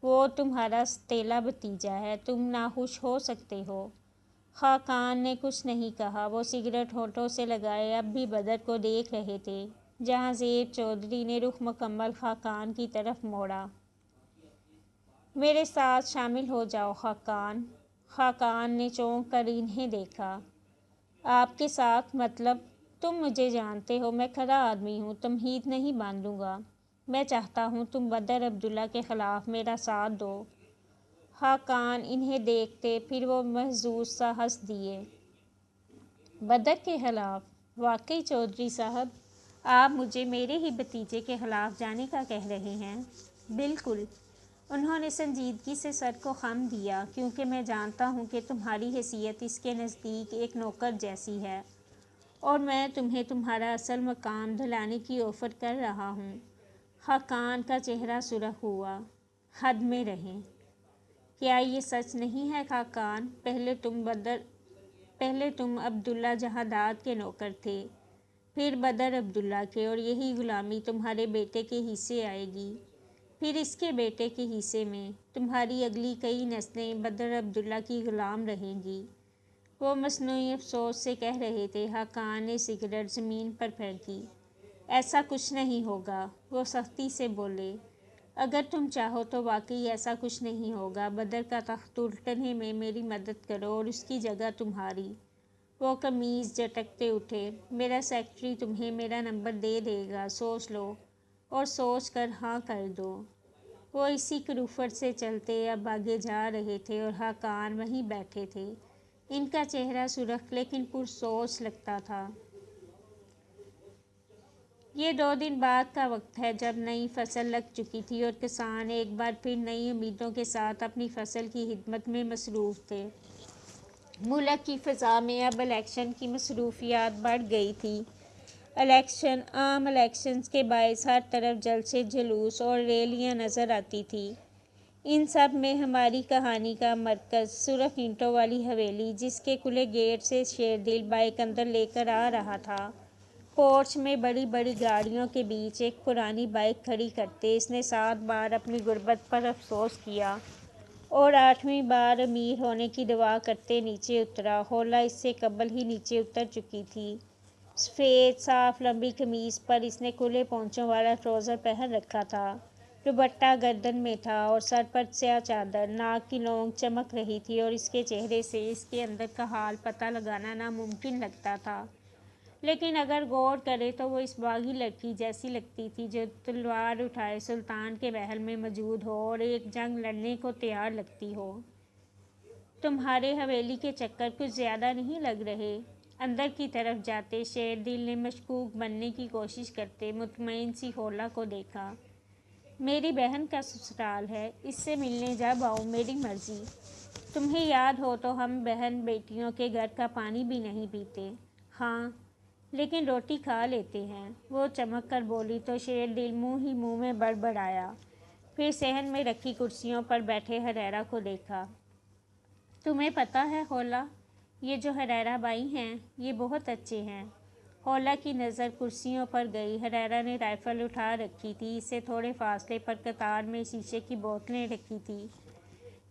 وہ تمہارا ستیلا بھتیجا ہے، تم ناخوش ہو سکتے ہو۔ حقان نے کچھ نہیں کہا۔ وہ سگریٹ ہونٹوں سے لگائے اب بھی بدر کو دیکھ رہے تھے۔ جہاں زیب چودھری نے رخ مکمل حقان کی طرف موڑا۔ میرے ساتھ شامل ہو جاؤ حقان۔ حقان نے چونک کر انہیں دیکھا۔ آپ کے ساتھ مطلب؟ تم مجھے جانتے ہو، میں کھرا آدمی ہوں، تمہید نہیں باندھوں گا۔ میں چاہتا ہوں تم بدر عبداللہ کے خلاف میرا ساتھ دو۔ حقان انہیں دیکھتے، پھر وہ محظوظ سا ہنس دیے۔ بدر کے خلاف؟ واقعی چودھری صاحب، آپ مجھے میرے ہی بھتیجے کے خلاف جانے کا کہہ رہے ہیں؟ بالکل۔ انہوں نے سنجیدگی سے سر کو خم دیا۔ کیونکہ میں جانتا ہوں کہ تمہاری حیثیت اس کے نزدیک ایک نوکر جیسی ہے، اور میں تمہیں تمہارا اصل مقام دلانے کی آفر کر رہا ہوں۔ حقان کا چہرہ سرخ ہوا۔ حد میں رہیں۔ کیا یہ سچ نہیں ہے حقان؟ پہلے تم عبداللہ جہاں داد کے نوکر تھے، پھر بدر عبداللہ کے، اور یہی غلامی تمہارے بیٹے کے حصے آئے گی، پھر اس کے بیٹے کے حصے میں۔ تمہاری اگلی کئی نسلیں بدر عبداللہ کی غلام رہیں گی۔ وہ مصنوعی افسوس سے کہہ رہے تھے۔ حقان نے سگریٹ زمین پر پھینکی۔ ایسا کچھ نہیں ہوگا، وہ سختی سے بولے۔ اگر تم چاہو تو واقعی ایسا کچھ نہیں ہوگا۔ بدر کا تخت الٹنے میں میری مدد کرو اور اس کی جگہ تمہاری۔ وہ قمیض جھٹکتے اٹھے۔ میرا سیکرٹری تمہیں میرا نمبر دے دے گا، سوچ لو اور سوچ کر ہاں کر دو۔ وہ اسی کروفٹ سے چلتے اب آگے جا رہے تھے اور حقان وہیں بیٹھے تھے۔ ان کا چہرہ سرخ لیکن پرسوچ لگتا تھا۔ یہ 2 دن بعد کا وقت ہے جب نئی فصل لگ چکی تھی اور کسان ایک بار پھر نئی امیدوں کے ساتھ اپنی فصل کی خدمت میں مصروف تھے۔ ملک کی فضا میں اب الیکشن کی مصروفیات بڑھ گئی تھی۔ عام الیکشنز کے باعث ہر طرف جلسے، جلوس اور ریلیاں نظر آتی تھی۔ ان سب میں ہماری کہانی کا مرکز صرف اینٹوں والی حویلی، جس کے کھلے گیٹ سے شیردل بائیک اندر لے کر آ رہا تھا۔ پورچ میں بڑی بڑی گاڑیوں کے بیچ ایک پرانی بائیک کھڑی کرتے اس نے 7 بار اپنی غربت پر افسوس کیا اور 8ویں بار امیر ہونے کی دعا کرتے نیچے اترا۔ ہولا اس سے قبل ہی نیچے اتر چکی تھی۔ سفید صاف لمبی قمیض پر اس نے کھلے پونچھوں والا ٹراؤزر پہن رکھا تھا، دوپٹہ گردن میں تھا اور سر پر سیاہ چادر۔ ناک کی لونگ چمک رہی تھی اور اس کے چہرے سے اس کے اندر کا حال پتہ لگانا ناممکن لگتا تھا، لیکن اگر غور کرے تو وہ اس باغی لڑکی جیسی لگتی تھی جو تلوار اٹھائے سلطان کے محل میں موجود ہو اور ایک جنگ لڑنے کو تیار لگتی ہو۔ تمہارے حویلی کے چکر کچھ زیادہ نہیں لگ رہے؟ اندر کی طرف جاتے شیردل نے مشکوک بننے کی کوشش کرتے مطمئن سی ہولا کو دیکھا۔ میری بہن کا سسرال ہے، اس سے ملنے جب آؤ میری مرضی۔ تمہیں یاد ہو تو ہم بہن بیٹیوں کے گھر کا پانی بھی نہیں پیتے۔ ہاں، لیکن روٹی کھا لیتے ہیں، وہ چمک کر بولی تو شیردل منہ ہی منہ میں بڑبڑایا۔ پھر صحن میں رکھی کرسیوں پر بیٹھے ہریرا کو دیکھا۔ تمہیں پتہ ہے ہولا، یہ جو ہریرا بائی ہیں یہ بہت اچھے ہیں۔ ہولا کی نظر کرسیوں پر گئی۔ ہریرا نے رائفل اٹھا رکھی تھی، اس سے تھوڑے فاصلے پر قطار میں شیشے کی بوتلیں رکھی تھیں۔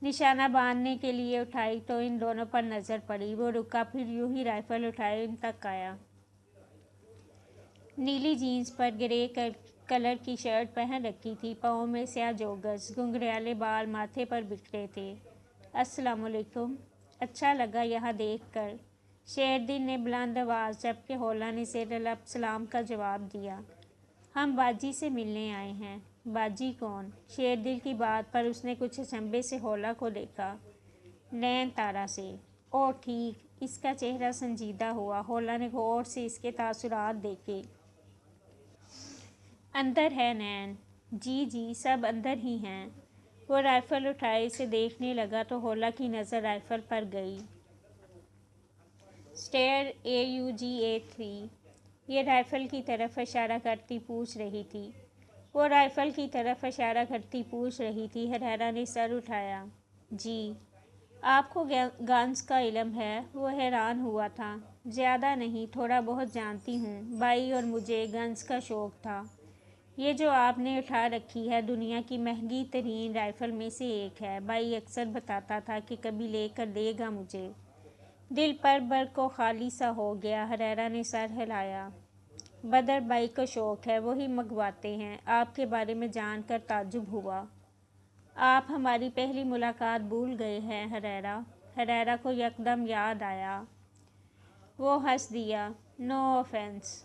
نشانہ باندھنے کے لیے اٹھائی تو ان دونوں پر نظر پڑی۔ وہ رکا، پھر یوں ہی رائفل اٹھائے ان تک آیا۔ نیلی جینس پر گرے کلر کی شرٹ پہن رکھی تھی، پاؤں میں سیاہ جوگرز، گھنگریالے بال ماتھے پر بکھرے تھے۔ السلام علیکم، اچھا لگا یہاں دیکھ کر، شیردل نے بلند آواز، جبکہ ہولا نے زیر لب سلام کا جواب دیا۔ ہم باجی سے ملنے آئے ہیں۔ باجی کون؟ شیردل کی بات پر اس نے کچھ اچنبھے سے ہولا کو دیکھا۔ نین تارا سے۔ اوہ ٹھیک، اس کا چہرہ سنجیدہ ہوا۔ ہولا نے غور سے اس کے تاثرات دیکھے۔ اندر ہے نین؟ جی جی، سب اندر ہی ہیں۔ وہ رائفل اٹھائے اسے دیکھنے لگا تو ہولا کی نظر رائفل پر گئی۔ اسٹیئر AUG-A3، یہ رائفل کی طرف اشارہ کرتی پوچھ رہی تھی۔ وہ رائفل کی طرف اشارہ کرتی پوچھ رہی تھی۔ ہریرا نے سر اٹھایا۔ جی، آپ کو گنز کا علم ہے؟ وہ حیران ہوا تھا۔ زیادہ نہیں، تھوڑا بہت جانتی ہوں، بائی اور مجھے گنز کا شوق تھا۔ یہ جو آپ نے اٹھا رکھی ہے دنیا کی مہنگی ترین رائفل میں سے ایک ہے، بائی اکثر بتاتا تھا کہ کبھی لے کر دے گا مجھے۔ دل پر برق و خالی سا ہو گیا۔ ہریرا نے سر ہلایا۔ بدر بائی کو شوق ہے، وہی منگواتے ہیں۔ آپ کے بارے میں جان کر تعجب ہوا۔ آپ ہماری پہلی ملاقات بھول گئے ہیں ہریرا؟ ہریرا کو یکدم یاد آیا۔ وہ ہنس دیا۔ نو آفینس۔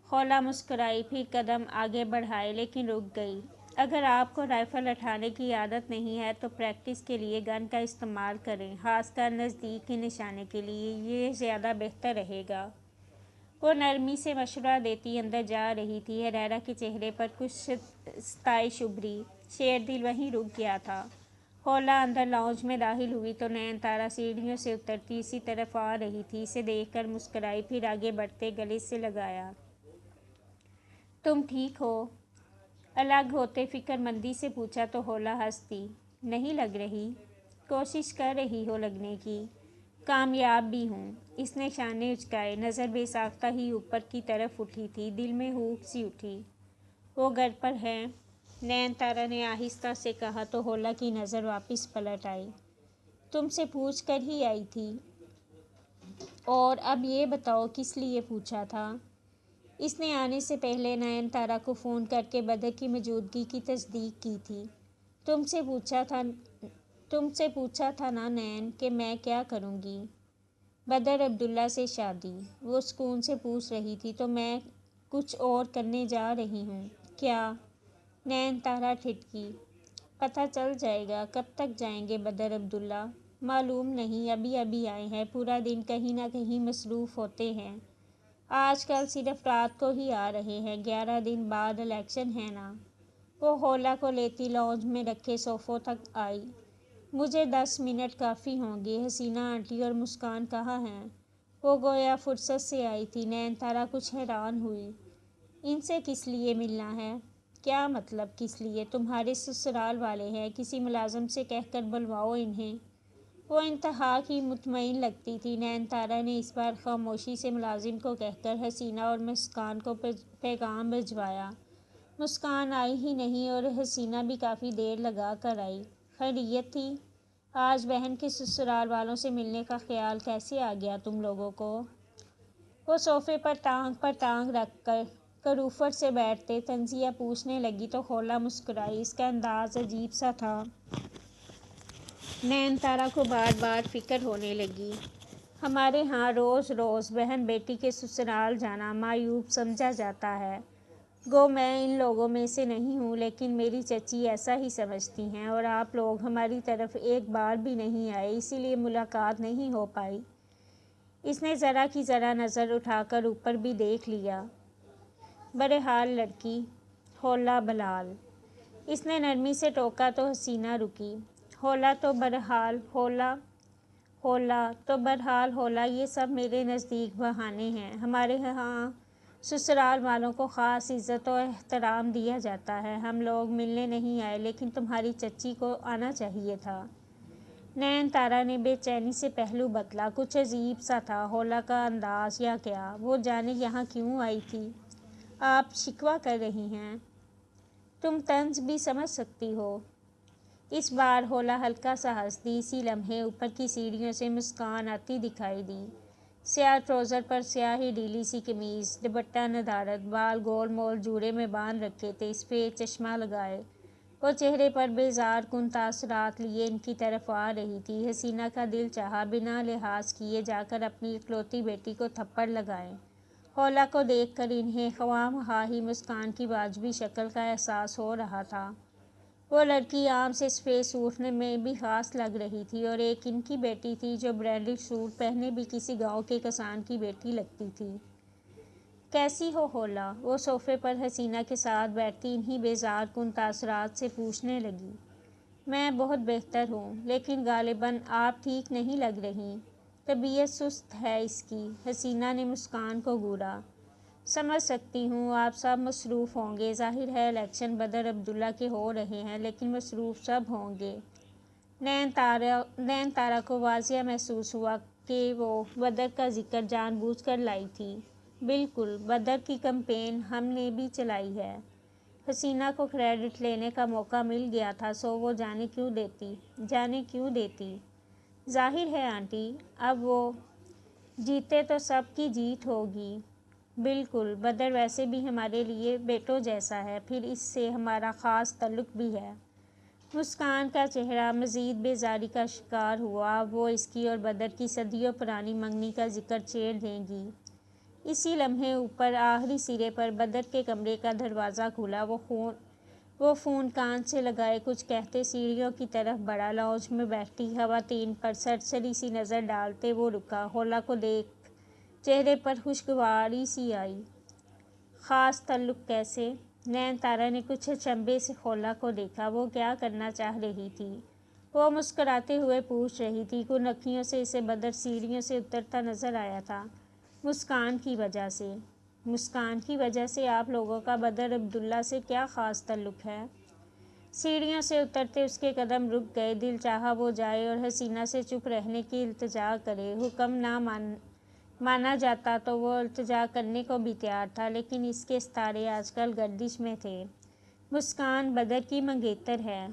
ہولا مسکرائی، پھر قدم آگے بڑھائے لیکن رک گئی۔ اگر آپ کو رائفل اٹھانے کی عادت نہیں ہے تو پریکٹس کے لیے گن کا استعمال کریں، خاص کر نزدیک کے نشانے کے لیے، یہ زیادہ بہتر رہے گا۔ وہ نرمی سے مشورہ دیتی اندر جا رہی تھی۔ ہریرا کے چہرے پر کچھ ستائش ابھری۔ شیردل وہیں رک گیا تھا۔ ہولا اندر لاؤنج میں داخل ہوئی تو نین تارا سیڑھیوں سے اترتی اسی طرف آ رہی تھی۔ اسے دیکھ کر مسکرائی، پھر آگے بڑھتے گلے سے لگایا۔ تم ٹھیک ہو؟ الگ ہوتے فکر مندی سے پوچھا تو ہولا ہنس دی۔ نہیں لگ رہی؟ کوشش کر رہی ہو لگنے کی۔ کامیاب بھی ہوں۔ اس نے شانے اچکائے، نظر بے ساختہ ہی اوپر کی طرف اٹھی تھی۔ دل میں ہوک سی اٹھی۔ وہ گھر پر ہیں؟ نین تارا نے آہستہ سے کہا تو ہولا کی نظر واپس پلٹ آئی۔ تم سے پوچھ کر ہی آئی تھی۔ اور اب یہ بتاؤ کس لیے پوچھا تھا؟ اس نے آنے سے پہلے نین تارا کو فون کر کے بدر کی موجودگی کی تصدیق کی تھی۔ تم سے پوچھا تھا نا نین کہ میں کیا کروں گی؟ بدر عبداللہ سے شادی؟ وہ سکون سے پوچھ رہی تھی۔ تو میں کچھ اور کرنے جا رہی ہوں۔ کیا؟ نین تارا ٹھٹکی۔ پتہ چل جائے گا۔ کب تک جائیں گے بدر عبداللہ؟ معلوم نہیں، ابھی آئے ہیں، پورا دن کہیں نہ کہیں مصروف ہوتے ہیں۔ آج کل صرف رات کو ہی آ رہے ہیں، 11 دن بعد الیکشن ہے نا۔ وہ ہولا کو لیتی لاؤنج میں رکھے صوفوں تک آئی۔ مجھے 10 منٹ کافی ہوں گے۔ حسینہ آنٹی اور مسکان کہاں ہیں؟ وہ گویا فرصت سے آئی تھی۔ نین تارا کچھ حیران ہوئی۔ ان سے کس لیے ملنا ہے؟ کیا مطلب کس لیے؟ تمہارے سسرال والے ہیں، کسی ملازم سے کہہ کر بلواؤ انہیں۔ وہ انتہا کی مطمئن لگتی تھی۔ نین تارا نے اس بار خاموشی سے ملازم کو کہہ کر حسینہ اور مسکان کو پیغام بھجوایا۔ مسکان آئی ہی نہیں اور حسینہ بھی کافی دیر لگا کر آئی۔ خیریت تھی؟ آج بہن کے سسرال والوں سے ملنے کا خیال کیسے آ گیا تم لوگوں کو؟ وہ صوفے پر ٹانگ رکھ کر اوپر سے بیٹھتے تنزیہ پوچھنے لگی تو خولا مسکرائی۔ اس کا انداز عجیب سا تھا۔ نین تارا کو بار بار فکر ہونے لگی۔ ہمارے ہاں روز روز بہن بیٹی کے سسرال جانا معیوب سمجھا جاتا ہے۔ گو میں ان لوگوں میں سے نہیں ہوں، لیکن میری چچی ایسا ہی سمجھتی ہیں اور آپ لوگ ہماری طرف ایک بار بھی نہیں آئے، اسی لیے ملاقات نہیں ہو پائی۔ اس نے ذرا کی ذرا نظر اٹھا کر اوپر بھی دیکھ لیا۔ بہرحال لڑکی، خولا بلال، اس نے نرمی سے ٹوکا تو حسینہ رکی۔ خولا تو بہرحال خولا، یہ سب میرے نزدیک بہانے ہیں۔ ہمارے ہاں سسرال والوں کو خاص عزت و احترام دیا جاتا ہے۔ ہم لوگ ملنے نہیں آئے، لیکن تمہاری چچی کو آنا چاہیے تھا۔ نین تارا نے بے چینی سے پہلو بدلا۔ کچھ عجیب سا تھا خولا کا انداز، یا کیا وہ جانے یہاں کیوں آئی تھی؟ آپ شکوہ کر رہی ہیں؟ تم طنز بھی سمجھ سکتی ہو۔ اس بار خولا ہلکا سا ہنس دی۔ اسی لمحے اوپر کی سیڑھیوں سے مسکان آتی دکھائی دی۔ سیاہ ٹراؤزر پر سیاہ ہی ڈھیلی سی قمیض، دوپٹہ ندارت، بال گول مول جوڑے میں باندھ رکھے تھے، سفید چشمہ لگائے وہ چہرے پر بیزار کن تاثرات لیے ان کی طرف آ رہی تھی۔ حسینہ کا دل چاہا بنا لحاظ کیے جا کر اپنی اکلوتی بیٹی کو تھپڑ لگائے۔ خولا کو دیکھ کر انہیں خواہ مخواہ ہی مسکان کی واجبی شکل کا احساس ہو رہا تھا۔ وہ لڑکی عام سے سفید سوٹ میں بھی خاص لگ رہی تھی اور ایک ان کی بیٹی تھی جو برانڈڈ سوٹ پہنے بھی کسی گاؤں کے کسان کی بیٹی لگتی تھی۔ کیسی ہو خولا؟ وہ صوفے پر حسینہ کے ساتھ بیٹھتی انہی بیزار کن تاثرات سے پوچھنے لگی۔ میں بہت بہتر ہوں، لیکن غالباً آپ ٹھیک نہیں لگ رہی۔ طبیعت سست ہے اس کی۔ حسینہ نے مسکان کو گھورا۔ سمجھ سکتی ہوں، آپ سب مصروف ہوں گے۔ ظاہر ہے الیکشن بدر عبداللہ کے ہو رہے ہیں، لیکن مصروف سب ہوں گے۔ نین تارا کو واضح محسوس ہوا کہ وہ بدر کا ذکر جان بوجھ کر لائی تھی۔ بالکل، بدر کی کمپین ہم نے بھی چلائی ہے۔ حسینہ کو کریڈٹ لینے کا موقع مل گیا تھا، سو وہ جانے کیوں دیتی؟ ظاہر ہے آنٹی، اب وہ جیتے تو سب کی جیت ہوگی۔ بالکل، بدر ویسے بھی ہمارے لیے بیٹوں جیسا ہے، پھر اس سے ہمارا خاص تعلق بھی ہے۔ مسکان کا چہرہ مزید بیزاری کا شکار ہوا۔ اب وہ اس کی اور بدر کی صدیوں پرانی منگنی کا ذکر چھیڑ دے گی۔ اسی لمحے اوپر آخری سرے پر بدر کے کمرے کا دروازہ کھلا۔ وہ فون کان سے لگائے کچھ کہتے سیڑھیوں کی طرف بڑھا۔ لاؤنج میں بیٹھی خواتین پر سرسری سی نظر ڈالتے وہ رکا۔ خولا کو دیکھ چہرے پر خوشگواری سی آئی۔ خاص تعلق کیسے؟ نین تارا نے کچھ اچنبھے سے خولا کو دیکھا۔ وہ کیا کرنا چاہ رہی تھی؟ وہ مسکراتے ہوئے پوچھ رہی تھی۔ کنکھیوں سے اسے بدر سیڑھیوں سے اترتا نظر آیا تھا۔ مسکان کی وجہ سے۔ مسکان کی وجہ سے آپ لوگوں کا بدر عبداللہ سے کیا خاص تعلق ہے؟ سیڑھیوں سے اترتے اس کے قدم رک گئے۔ دل چاہا وہ جائے اور حسینہ سے چپ رہنے کی التجا کرے۔ حکم نہ مانا جاتا تو وہ التجا کرنے کو بھی تیار تھا، لیکن اس کے ستارے آج کل گردش میں تھے۔ مسکان بدر کی منگیتر ہے۔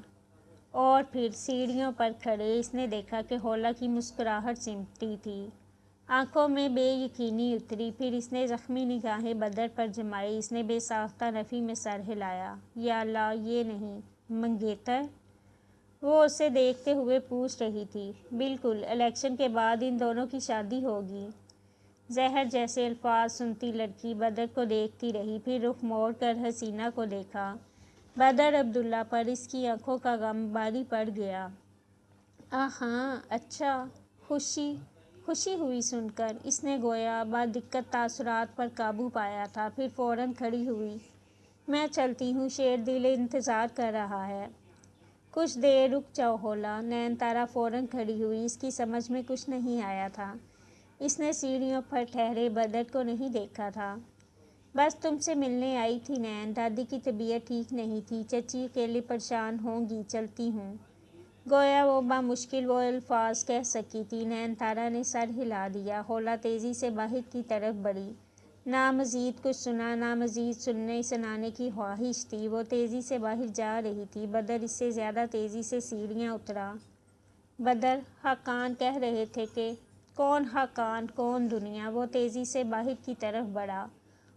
اور پھر سیڑھیوں پر کھڑے اس نے دیکھا کہ خولا کی مسکراہٹ سمٹی تھی۔ آنکھوں میں بے یقینی اتری، پھر اس نے زخمی نگاہیں بدر پر جمائی۔ اس نے بے ساختہ نفی میں سر ہلایا۔ یا اللہ، یہ نہیں منگیتر؟ وہ اسے دیکھتے ہوئے پوچھ رہی تھی۔ بالکل، الیکشن کے بعد ان دونوں کی شادی ہوگی۔ زہر جیسے الفاظ سنتی لڑکی بدر کو دیکھتی رہی، پھر رخ موڑ کر حسینہ کو دیکھا۔ بدر عبداللہ پر اس کی آنکھوں کا غم بھاری پڑ گیا۔ ہاں، اچھا، خوشی ہوئی سن کر۔ اس نے گویا بادقت تاثرات پر قابو پایا تھا، پھر فوراً کھڑی ہوئی۔ میں چلتی ہوں، شیر دل انتظار کر رہا ہے۔ کچھ دیر رک جاؤ خولا۔ نین تارا فوراً کھڑی ہوئی۔ اس کی سمجھ میں کچھ نہیں آیا تھا اس نے سیڑھیوں پر ٹھہرے بدر کو نہیں دیکھا تھا۔ بس تم سے ملنے آئی تھی نین، دادی کی طبیعت ٹھیک نہیں تھی، چچی اکیلے پریشان ہوں گی، چلتی ہوں۔ گویا وہ بامشکل وہ الفاظ کہہ سکی تھی۔ نین تارا نے سر ہلا دیا۔ خولا تیزی سے باہر کی طرف بڑھی۔ نہ مزید کچھ سنا، نہ مزید سنانے کی خواہش تھی۔ وہ تیزی سے باہر جا رہی تھی۔ بدر اس سے زیادہ تیزی سے سیڑھیاں اترا۔ بدر، حقان کہہ رہے تھے کہ کون حقان، کون دنیا۔ وہ تیزی سے باہر کی طرف بڑھا۔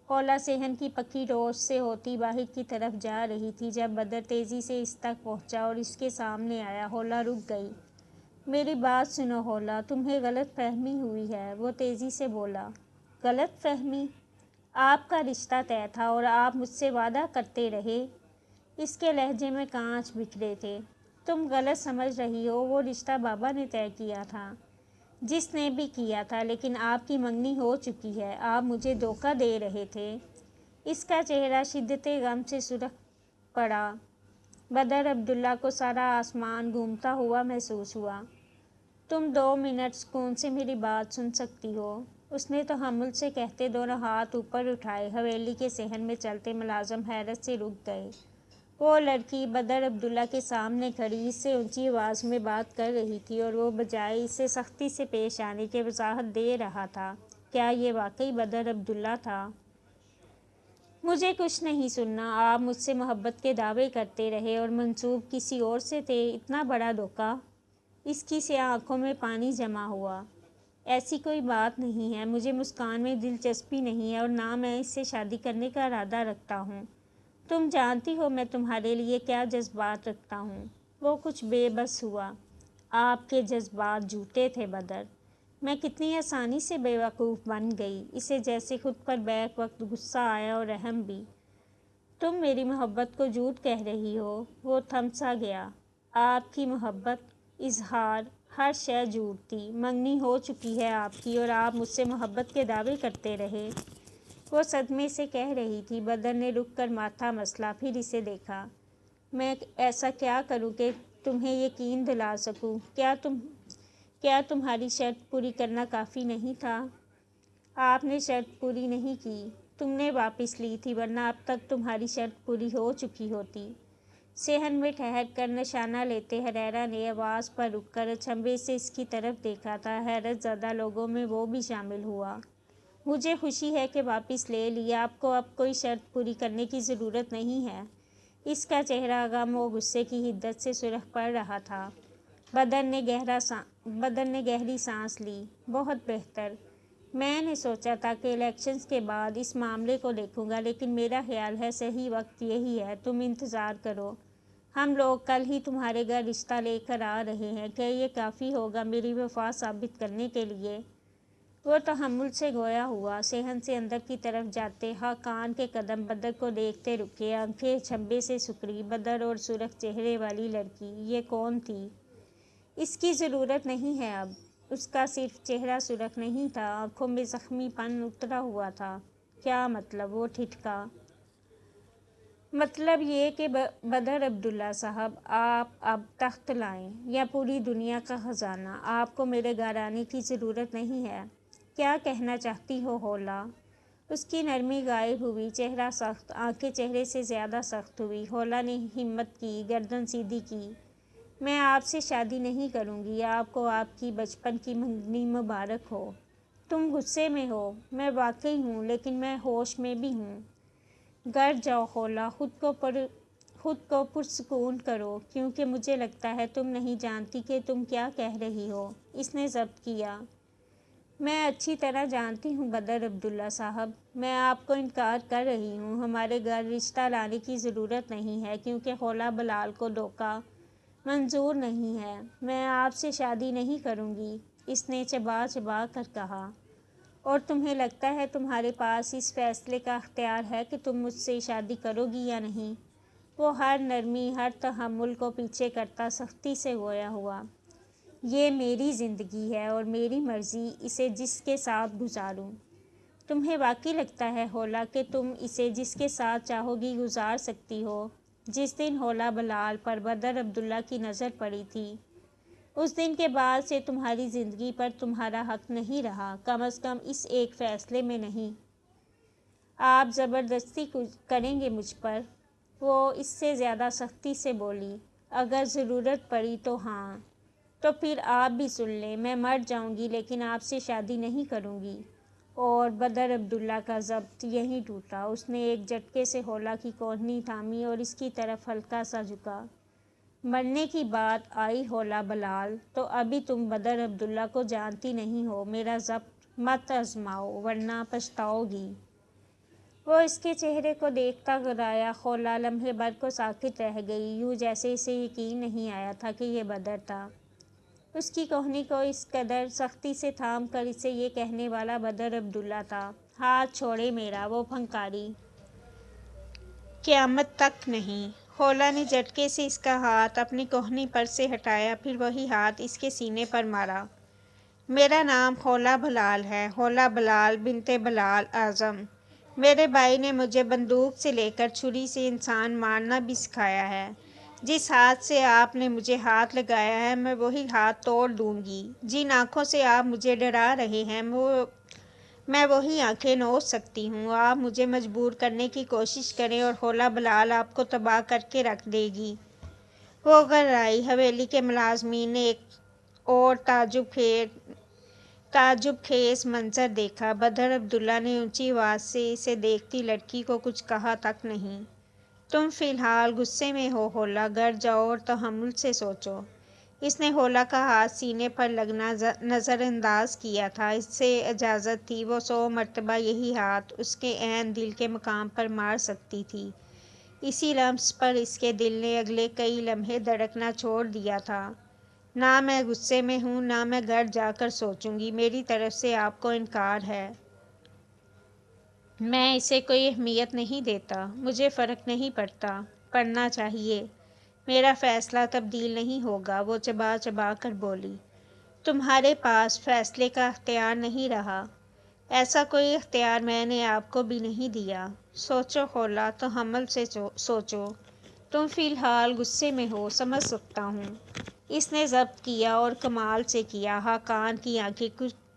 خولا صحن کی پکی روش سے ہوتی باہر کی طرف جا رہی تھی جب بدر تیزی سے اس تک پہنچا اور اس کے سامنے آیا۔ خولا رک گئی۔ میری بات سنو خولا، تمہیں غلط فہمی ہوئی ہے، وہ تیزی سے بولا۔ غلط فہمی؟ آپ کا رشتہ طے تھا اور آپ مجھ سے وعدہ کرتے رہے۔ اس کے لہجے میں کانچ بکھرے تھے۔ تم غلط سمجھ رہی ہو، وہ رشتہ بابا نے طے کیا تھا۔ جس نے بھی کیا تھا، لیکن آپ کی منگنی ہو چکی ہے، آپ مجھے دھوکہ دے رہے تھے۔ اس کا چہرہ شدت غم سے سرخ پڑا۔ بدر عبداللہ کو سارا آسمان گھومتا ہوا محسوس ہوا۔ تم 2 منٹ سکون سے میری بات سن سکتی ہو؟ اس نے تحمل سے کہتے دونوں ہاتھ اوپر اٹھائے۔ حویلی کے صحن میں چلتے ملازم حیرت سے رک گئے۔ وہ لڑکی بدر عبداللہ کے سامنے کھڑی اس سے اونچی آواز میں بات کر رہی تھی اور وہ بجائے اس سے سختی سے پیش آنے کے وضاحت دے رہا تھا۔ کیا یہ واقعی بدر عبداللہ تھا؟ مجھے کچھ نہیں سننا۔ آپ مجھ سے محبت کے دعوے کرتے رہے اور منسوب کسی اور سے تھے۔ اتنا بڑا دھوکہ! اس کی سیاہ آنکھوں میں پانی جمع ہوا۔ ایسی کوئی بات نہیں ہے۔ مجھے مسکان میں دلچسپی نہیں ہے اور نہ میں اس سے شادی کرنے کا ارادہ رکھتا ہوں۔ تم جانتی ہو میں تمہارے لیے کیا جذبات رکھتا ہوں۔ وہ کچھ بے بس ہوا۔ آپ کے جذبات جھوٹے تھے بدر۔ میں کتنی آسانی سے بے وقوف بن گئی۔ اسے جیسے خود پر بیک وقت غصہ آیا اور رحم بھی۔ تم میری محبت کو جھوٹ کہہ رہی ہو۔ وہ تھم سا گیا۔ آپ کی محبت، اظہار، ہر شے جھوٹ تھی۔ منگنی ہو چکی ہے آپ کی اور آپ مجھ سے محبت کے دعوے کرتے رہے۔ وہ صدمے سے کہہ رہی تھی۔ بدر نے رک کر ماتھا مسلا، پھر اسے دیکھا۔ میں ایسا کیا کروں کہ تمہیں یقین دلا سکوں؟ کیا تمہاری شرط پوری کرنا کافی نہیں تھا؟ آپ نے شرط پوری نہیں کی، تم نے واپس لی تھی، ورنہ اب تک تمہاری شرط پوری ہو چکی ہوتی۔ صحن میں ٹھہر کر نشانہ لیتے ہریرا نے آواز پر رک کر اچنبھے سے اس کی طرف دیکھا تھا۔ حیرت زدہ لوگوں میں وہ بھی شامل ہوا۔ مجھے خوشی ہے کہ واپس لے لی۔ آپ کو اب کوئی شرط پوری کرنے کی ضرورت نہیں ہے۔ اس کا چہرہ غم و غصے کی حدت سے سرخ پڑ رہا تھا۔ بدر نے گہری سانس لی۔ بہت بہتر۔ میں نے سوچا تھا کہ الیکشنز کے بعد اس معاملے کو دیکھوں گا، لیکن میرا خیال ہے صحیح وقت یہی ہے۔ تم انتظار کرو۔ ہم لوگ کل ہی تمہارے گھر رشتہ لے کر آ رہے ہیں۔ کیا یہ کافی ہوگا میری وفا ثابت کرنے کے لیے؟ وہ تحمل سے گویا ہوا۔ صحن سے اندر کی طرف جاتے حقان کے قدم بدر کو دیکھتے رکے۔ آنکھیں اچنبھے سے سکڑی۔ بدر اور سرخ چہرے والی لڑکی، یہ کون تھی؟ اس کی ضرورت نہیں ہے اب۔ اس کا صرف چہرہ سرخ نہیں تھا، آنکھوں میں زخمی پن اترا ہوا تھا۔ کیا مطلب؟ وہ ٹھٹکا۔ مطلب یہ کہ بدر عبداللہ صاحب، آپ اب تخت لائیں یا پوری دنیا کا خزانہ، آپ کو میرے گھر آنے کی ضرورت نہیں ہے۔ کیا کہنا چاہتی ہو خولا؟ اس کی نرمی غائب ہوئی، چہرہ سخت، آنکھیں چہرے سے زیادہ سخت ہوئی۔ خولا نے ہمت کی، گردن سیدھی کی۔ میں آپ سے شادی نہیں کروں گی۔ آپ کو آپ کی بچپن کی منگنی مبارک ہو۔ تم غصے میں ہو، میں واقعی ہوں، لیکن میں ہوش میں بھی ہوں۔ گھر جاؤ خولا، خود کو پرسکون کرو، کیونکہ مجھے لگتا ہے تم نہیں جانتی کہ تم کیا کہہ رہی ہو۔ اس نے ضبط کیا۔ میں اچھی طرح جانتی ہوں بدر عبداللہ صاحب، میں آپ کو انکار کر رہی ہوں۔ ہمارے گھر رشتہ لانے کی ضرورت نہیں ہے، کیونکہ خولا بلال کو دھوکہ منظور نہیں ہے۔ میں آپ سے شادی نہیں کروں گی، اس نے چبا چبا کر کہا۔ اور تمہیں لگتا ہے تمہارے پاس اس فیصلے کا اختیار ہے کہ تم مجھ سے شادی کرو گی یا نہیں؟ وہ ہر نرمی، ہر تحمل کو پیچھے کرتا سختی سے گویا ہوا۔ یہ میری زندگی ہے اور میری مرضی اسے جس کے ساتھ گزاروں۔ تمہیں واقعی لگتا ہے خولا کہ تم اسے جس کے ساتھ چاہو گی گزار سکتی ہو؟ جس دن خولا بلال پر بدر عبداللہ کی نظر پڑی تھی، اس دن کے بعد سے تمہاری زندگی پر تمہارا حق نہیں رہا، کم از کم اس ایک فیصلے میں نہیں۔ آپ زبردستی کریں گے مجھ پر؟ وہ اس سے زیادہ سختی سے بولی۔ اگر ضرورت پڑی تو ہاں۔ تو پھر آپ بھی سن لیں، میں مر جاؤں گی لیکن آپ سے شادی نہیں کروں گی۔ اور بدر عبداللہ کا ضبط یہیں ٹوٹا۔ اس نے ایک جھٹکے سے حولا کی کونہی تھامی اور اس کی طرف ہلکا سا جھکا۔ مرنے کی بات آئی حولا بلال، تو ابھی تم بدر عبداللہ کو جانتی نہیں ہو۔ میرا ضبط مت آزماؤ ورنہ پچھتاؤ گی۔ وہ اس کے چہرے کو دیکھتا گرایا۔ حولا لمحے بھر کو ساکت رہ گئی، یوں جیسے اسے یقین نہیں آیا تھا کہ یہ بدر تھا۔ اس کی کونہی کو اس قدر سختی سے تھام کر اسے یہ کہنے والا بدر عبداللہ تھا۔ ہاتھ چھوڑے میرا، وہ پھنکاری۔ قیامت تک نہیں۔ حولا نے جھٹکے سے اس کا ہاتھ اپنی کونہی پر سے ہٹایا، پھر وہی ہاتھ اس کے سینے پر مارا۔ میرا نام حولا بلال ہے، حولا بلال بنت بلال اعظم۔ میرے بھائی نے مجھے بندوق سے لے کر چھری سے انسان مارنا بھی سکھایا ہے۔ جس ہاتھ سے آپ نے مجھے ہاتھ لگایا ہے میں وہی ہاتھ توڑ دوں گی۔ جن آنکھوں سے آپ مجھے ڈرا رہے ہیں میں وہی آنکھیں نوچ سکتی ہوں۔ آپ مجھے مجبور کرنے کی کوشش کریں اور حولا بلال آپ کو تباہ کر کے رکھ دے گی۔ وہ گھبرائی۔ حویلی کے ملازمین نے ایک اور تعجب خیز منظر دیکھا۔ بدر عبداللہ نے اونچی آواز سے اسے دیکھتی لڑکی کو کچھ کہا تک نہیں۔ تم فی الحال غصے میں ہو حولا، گھر جاؤ اور تحمل سے سوچو۔ اس نے حولا کا ہاتھ سینے پر لگنا نظر انداز کیا تھا۔ اس سے اجازت تھی وہ 100 مرتبہ یہی ہاتھ اس کے عین دل کے مقام پر مار سکتی تھی۔ اسی لمس پر اس کے دل نے اگلے کئی لمحے دھڑکنا چھوڑ دیا تھا۔ نہ میں غصے میں ہوں، نہ میں گھر جا کر سوچوں گی۔ میری طرف سے آپ کو انکار ہے۔ میں اسے کوئی اہمیت نہیں دیتا۔ مجھے فرق نہیں پڑنا چاہیے۔ میرا فیصلہ تبدیل نہیں ہوگا، وہ چبا چبا کر بولی۔ تمہارے پاس فیصلے کا اختیار نہیں رہا۔ ایسا کوئی اختیار میں نے آپ کو بھی نہیں دیا۔ سوچو حولا، تحمل سے سوچو۔ تم فی الحال غصے میں ہو، سمجھ سکتا ہوں۔ اس نے ضبط کیا اور کمال سے کیا۔ حاکان کی آنکھیں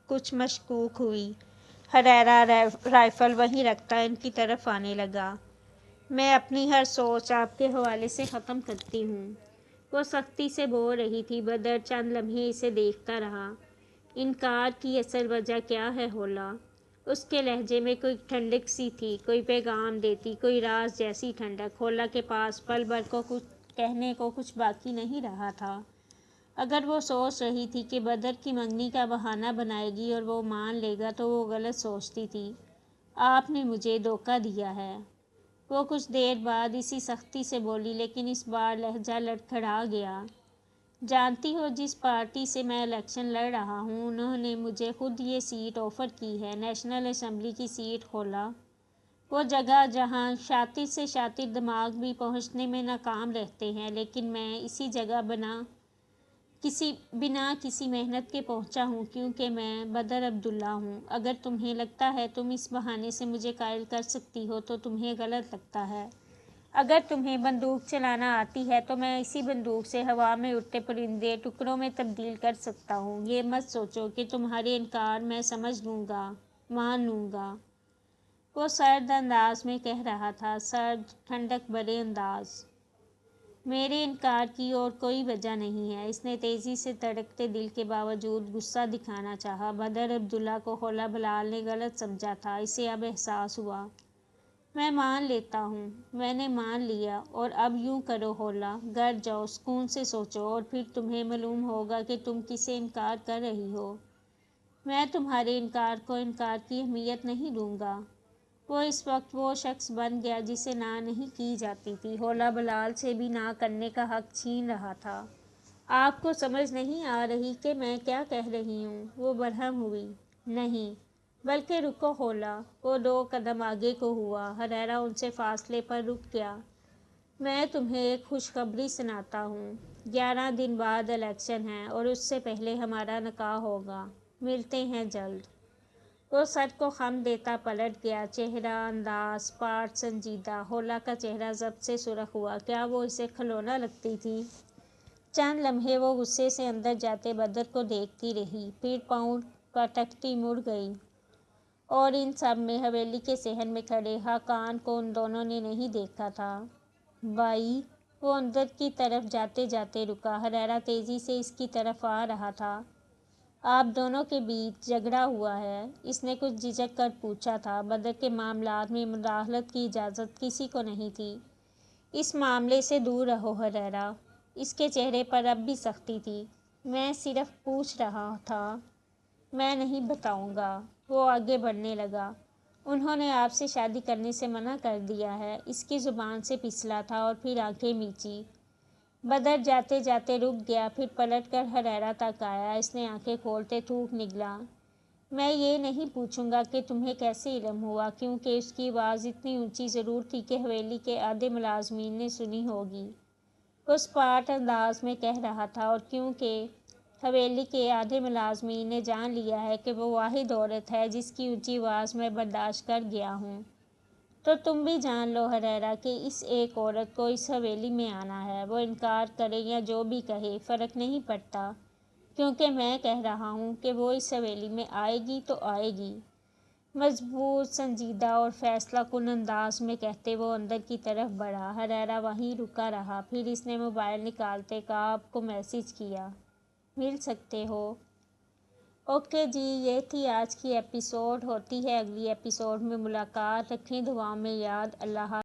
کچھ مشکوک ہوئی۔ ہریرا رائفل وہیں رکھتا ان کی طرف آنے لگا۔ میں اپنی ہر سوچ آپ کے حوالے سے ختم کرتی ہوں۔ وہ سختی سے بول رہی تھی۔ بدر چند لمحے اسے دیکھتا رہا۔ انکار کی اصل وجہ کیا ہے حولا؟ اس کے لہجے میں کوئی ٹھنڈک سی تھی، کوئی پیغام دیتی، کوئی راز جیسی ٹھنڈک۔ حولا کے پاس پل بھر کو کہنے کو کچھ باقی نہیں رہا تھا۔ اگر وہ سوچ رہی تھی کہ بدر کی منگنی کا بہانہ بنائے گی اور وہ مان لے گا تو وہ غلط سوچتی تھی۔ آپ نے مجھے دھوکہ دیا ہے۔ وہ کچھ دیر بعد اسی سختی سے بولی، لیکن اس بار لہجہ لڑکھڑا گیا۔ جانتی ہو جس پارٹی سے میں الیکشن لڑ رہا ہوں، انہوں نے مجھے خود یہ سیٹ آفر کی ہے، نیشنل اسمبلی کی سیٹ حولا۔ وہ جگہ جہاں شاطر سے شاطر دماغ بھی پہنچنے میں ناکام رہتے ہیں، لیکن میں اسی جگہ بنا کسی محنت کے پہنچا ہوں، کیونکہ میں بدر عبداللہ ہوں۔ اگر تمہیں لگتا ہے تم اس بہانے سے مجھے قائل کر سکتی ہو تو تمہیں غلط لگتا ہے۔ اگر تمہیں بندوق چلانا آتی ہے تو میں اسی بندوق سے ہوا میں اڑتے پرندے ٹکڑوں میں تبدیل کر سکتا ہوں۔ یہ مت سوچو کہ تمہارے انکار میں سمجھ لوں گا، مان لوں گا۔ وہ سرد انداز میں کہہ رہا تھا، سرد، ٹھنڈک بھرے انداز۔ میرے انکار کی اور کوئی وجہ نہیں ہے۔ اس نے تیزی سے دھڑکتے دل کے باوجود غصہ دکھانا چاہا۔ بدر عبداللہ کو حولا بلال نے غلط سمجھا تھا، اسے اب احساس ہوا۔ میں مان لیتا ہوں، میں نے مان لیا، اور اب یوں کرو حولا، گھر جاؤ، سکون سے سوچو، اور پھر تمہیں معلوم ہوگا کہ تم کسے انکار کر رہی ہو۔ میں تمہارے انکار کو انکار کی اہمیت نہیں دوں گا۔ وہ اس وقت وہ شخص بن گیا جسے نہ نہیں کی جاتی تھی۔ حولا بلال سے بھی نہ کرنے کا حق چھین رہا تھا۔ آپ کو سمجھ نہیں آ رہی کہ میں کیا کہہ رہی ہوں؟ وہ برہم ہوئی۔ نہیں، بلکہ رکو حولا۔ وہ 2 قدم آگے کو ہوا۔ ہریرا ان سے فاصلے پر رک گیا۔ میں تمہیں ایک خوشخبری سناتا ہوں۔ 11 دن بعد الیکشن ہے اور اس سے پہلے ہمارا نکاح ہوگا۔ ملتے ہیں جلد۔ وہ سر کو خم دیتا پلٹ گیا، چہرہ، انداز، پارٹ سنجیدہ۔ حولا کا چہرہ ضبط سے سرخ ہوا۔ کیا وہ اسے کھلونا لگتی تھی؟ چند لمحے وہ غصے سے اندر جاتے بدر کو دیکھتی رہی، پھر پاؤں پٹکتی مڑ گئی اور ان سب میں حویلی کے صحن میں کھڑے حاقان کو ان دونوں نے نہیں دیکھا تھا۔ بھائی، وہ اندر کی طرف جاتے جاتے رکا۔ ہریرا تیزی سے اس کی طرف آ رہا تھا۔ آپ دونوں کے بیچ جھگڑا ہوا ہے؟ اس نے کچھ جھجک کر پوچھا تھا۔ بدر کے معاملات میں مداخلت کی اجازت کسی کو نہیں تھی۔ اس معاملے سے دور رہو ہریرا۔ اس کے چہرے پر اب بھی سختی تھی۔ میں صرف پوچھ رہا تھا۔ میں نہیں بتاؤں گا۔ وہ آگے بڑھنے لگا۔ انہوں نے آپ سے شادی کرنے سے منع کر دیا ہے۔ اس کی زبان سے پھسلا تھا اور پھر آنکھیں میچی۔ بدر جاتے جاتے رک گیا، پھر پلٹ کر ہریرا تک آیا۔ اس نے آنکھیں کھولتے تھوک نگلا۔ میں یہ نہیں پوچھوں گا کہ تمہیں کیسے علم ہوا، کیونکہ اس کی آواز اتنی اونچی ضرور تھی کہ حویلی کے آدھے ملازمین نے سنی ہوگی۔ وہ سپاٹ انداز میں کہہ رہا تھا، اور کیونکہ حویلی کے آدھے ملازمین نے جان لیا ہے کہ وہ واحد عورت ہے جس کی اونچی آواز میں برداشت کر گیا ہوں، تو تم بھی جان لو ہریرا کہ اس ایک عورت کو اس حویلی میں آنا ہے۔ وہ انکار کرے یا جو بھی کہے، فرق نہیں پڑتا، کیونکہ میں کہہ رہا ہوں کہ وہ اس حویلی میں آئے گی تو آئے گی۔ مضبوط، سنجیدہ اور فیصلہ کن انداز میں کہتے وہ اندر کی طرف بڑھا۔ ہریرا وہیں رکا رہا۔ پھر اس نے موبائل نکالتے کہا، آپ کو میسج کیا، مل سکتے ہو؟ اوکے جی۔ یہ تھی آج کی ایپیسوڈ۔ ہوتی ہے اگلی ایپیسوڈ میں ملاقات۔ رکھیں دعاؤں میں یاد۔ اللہ حافظ۔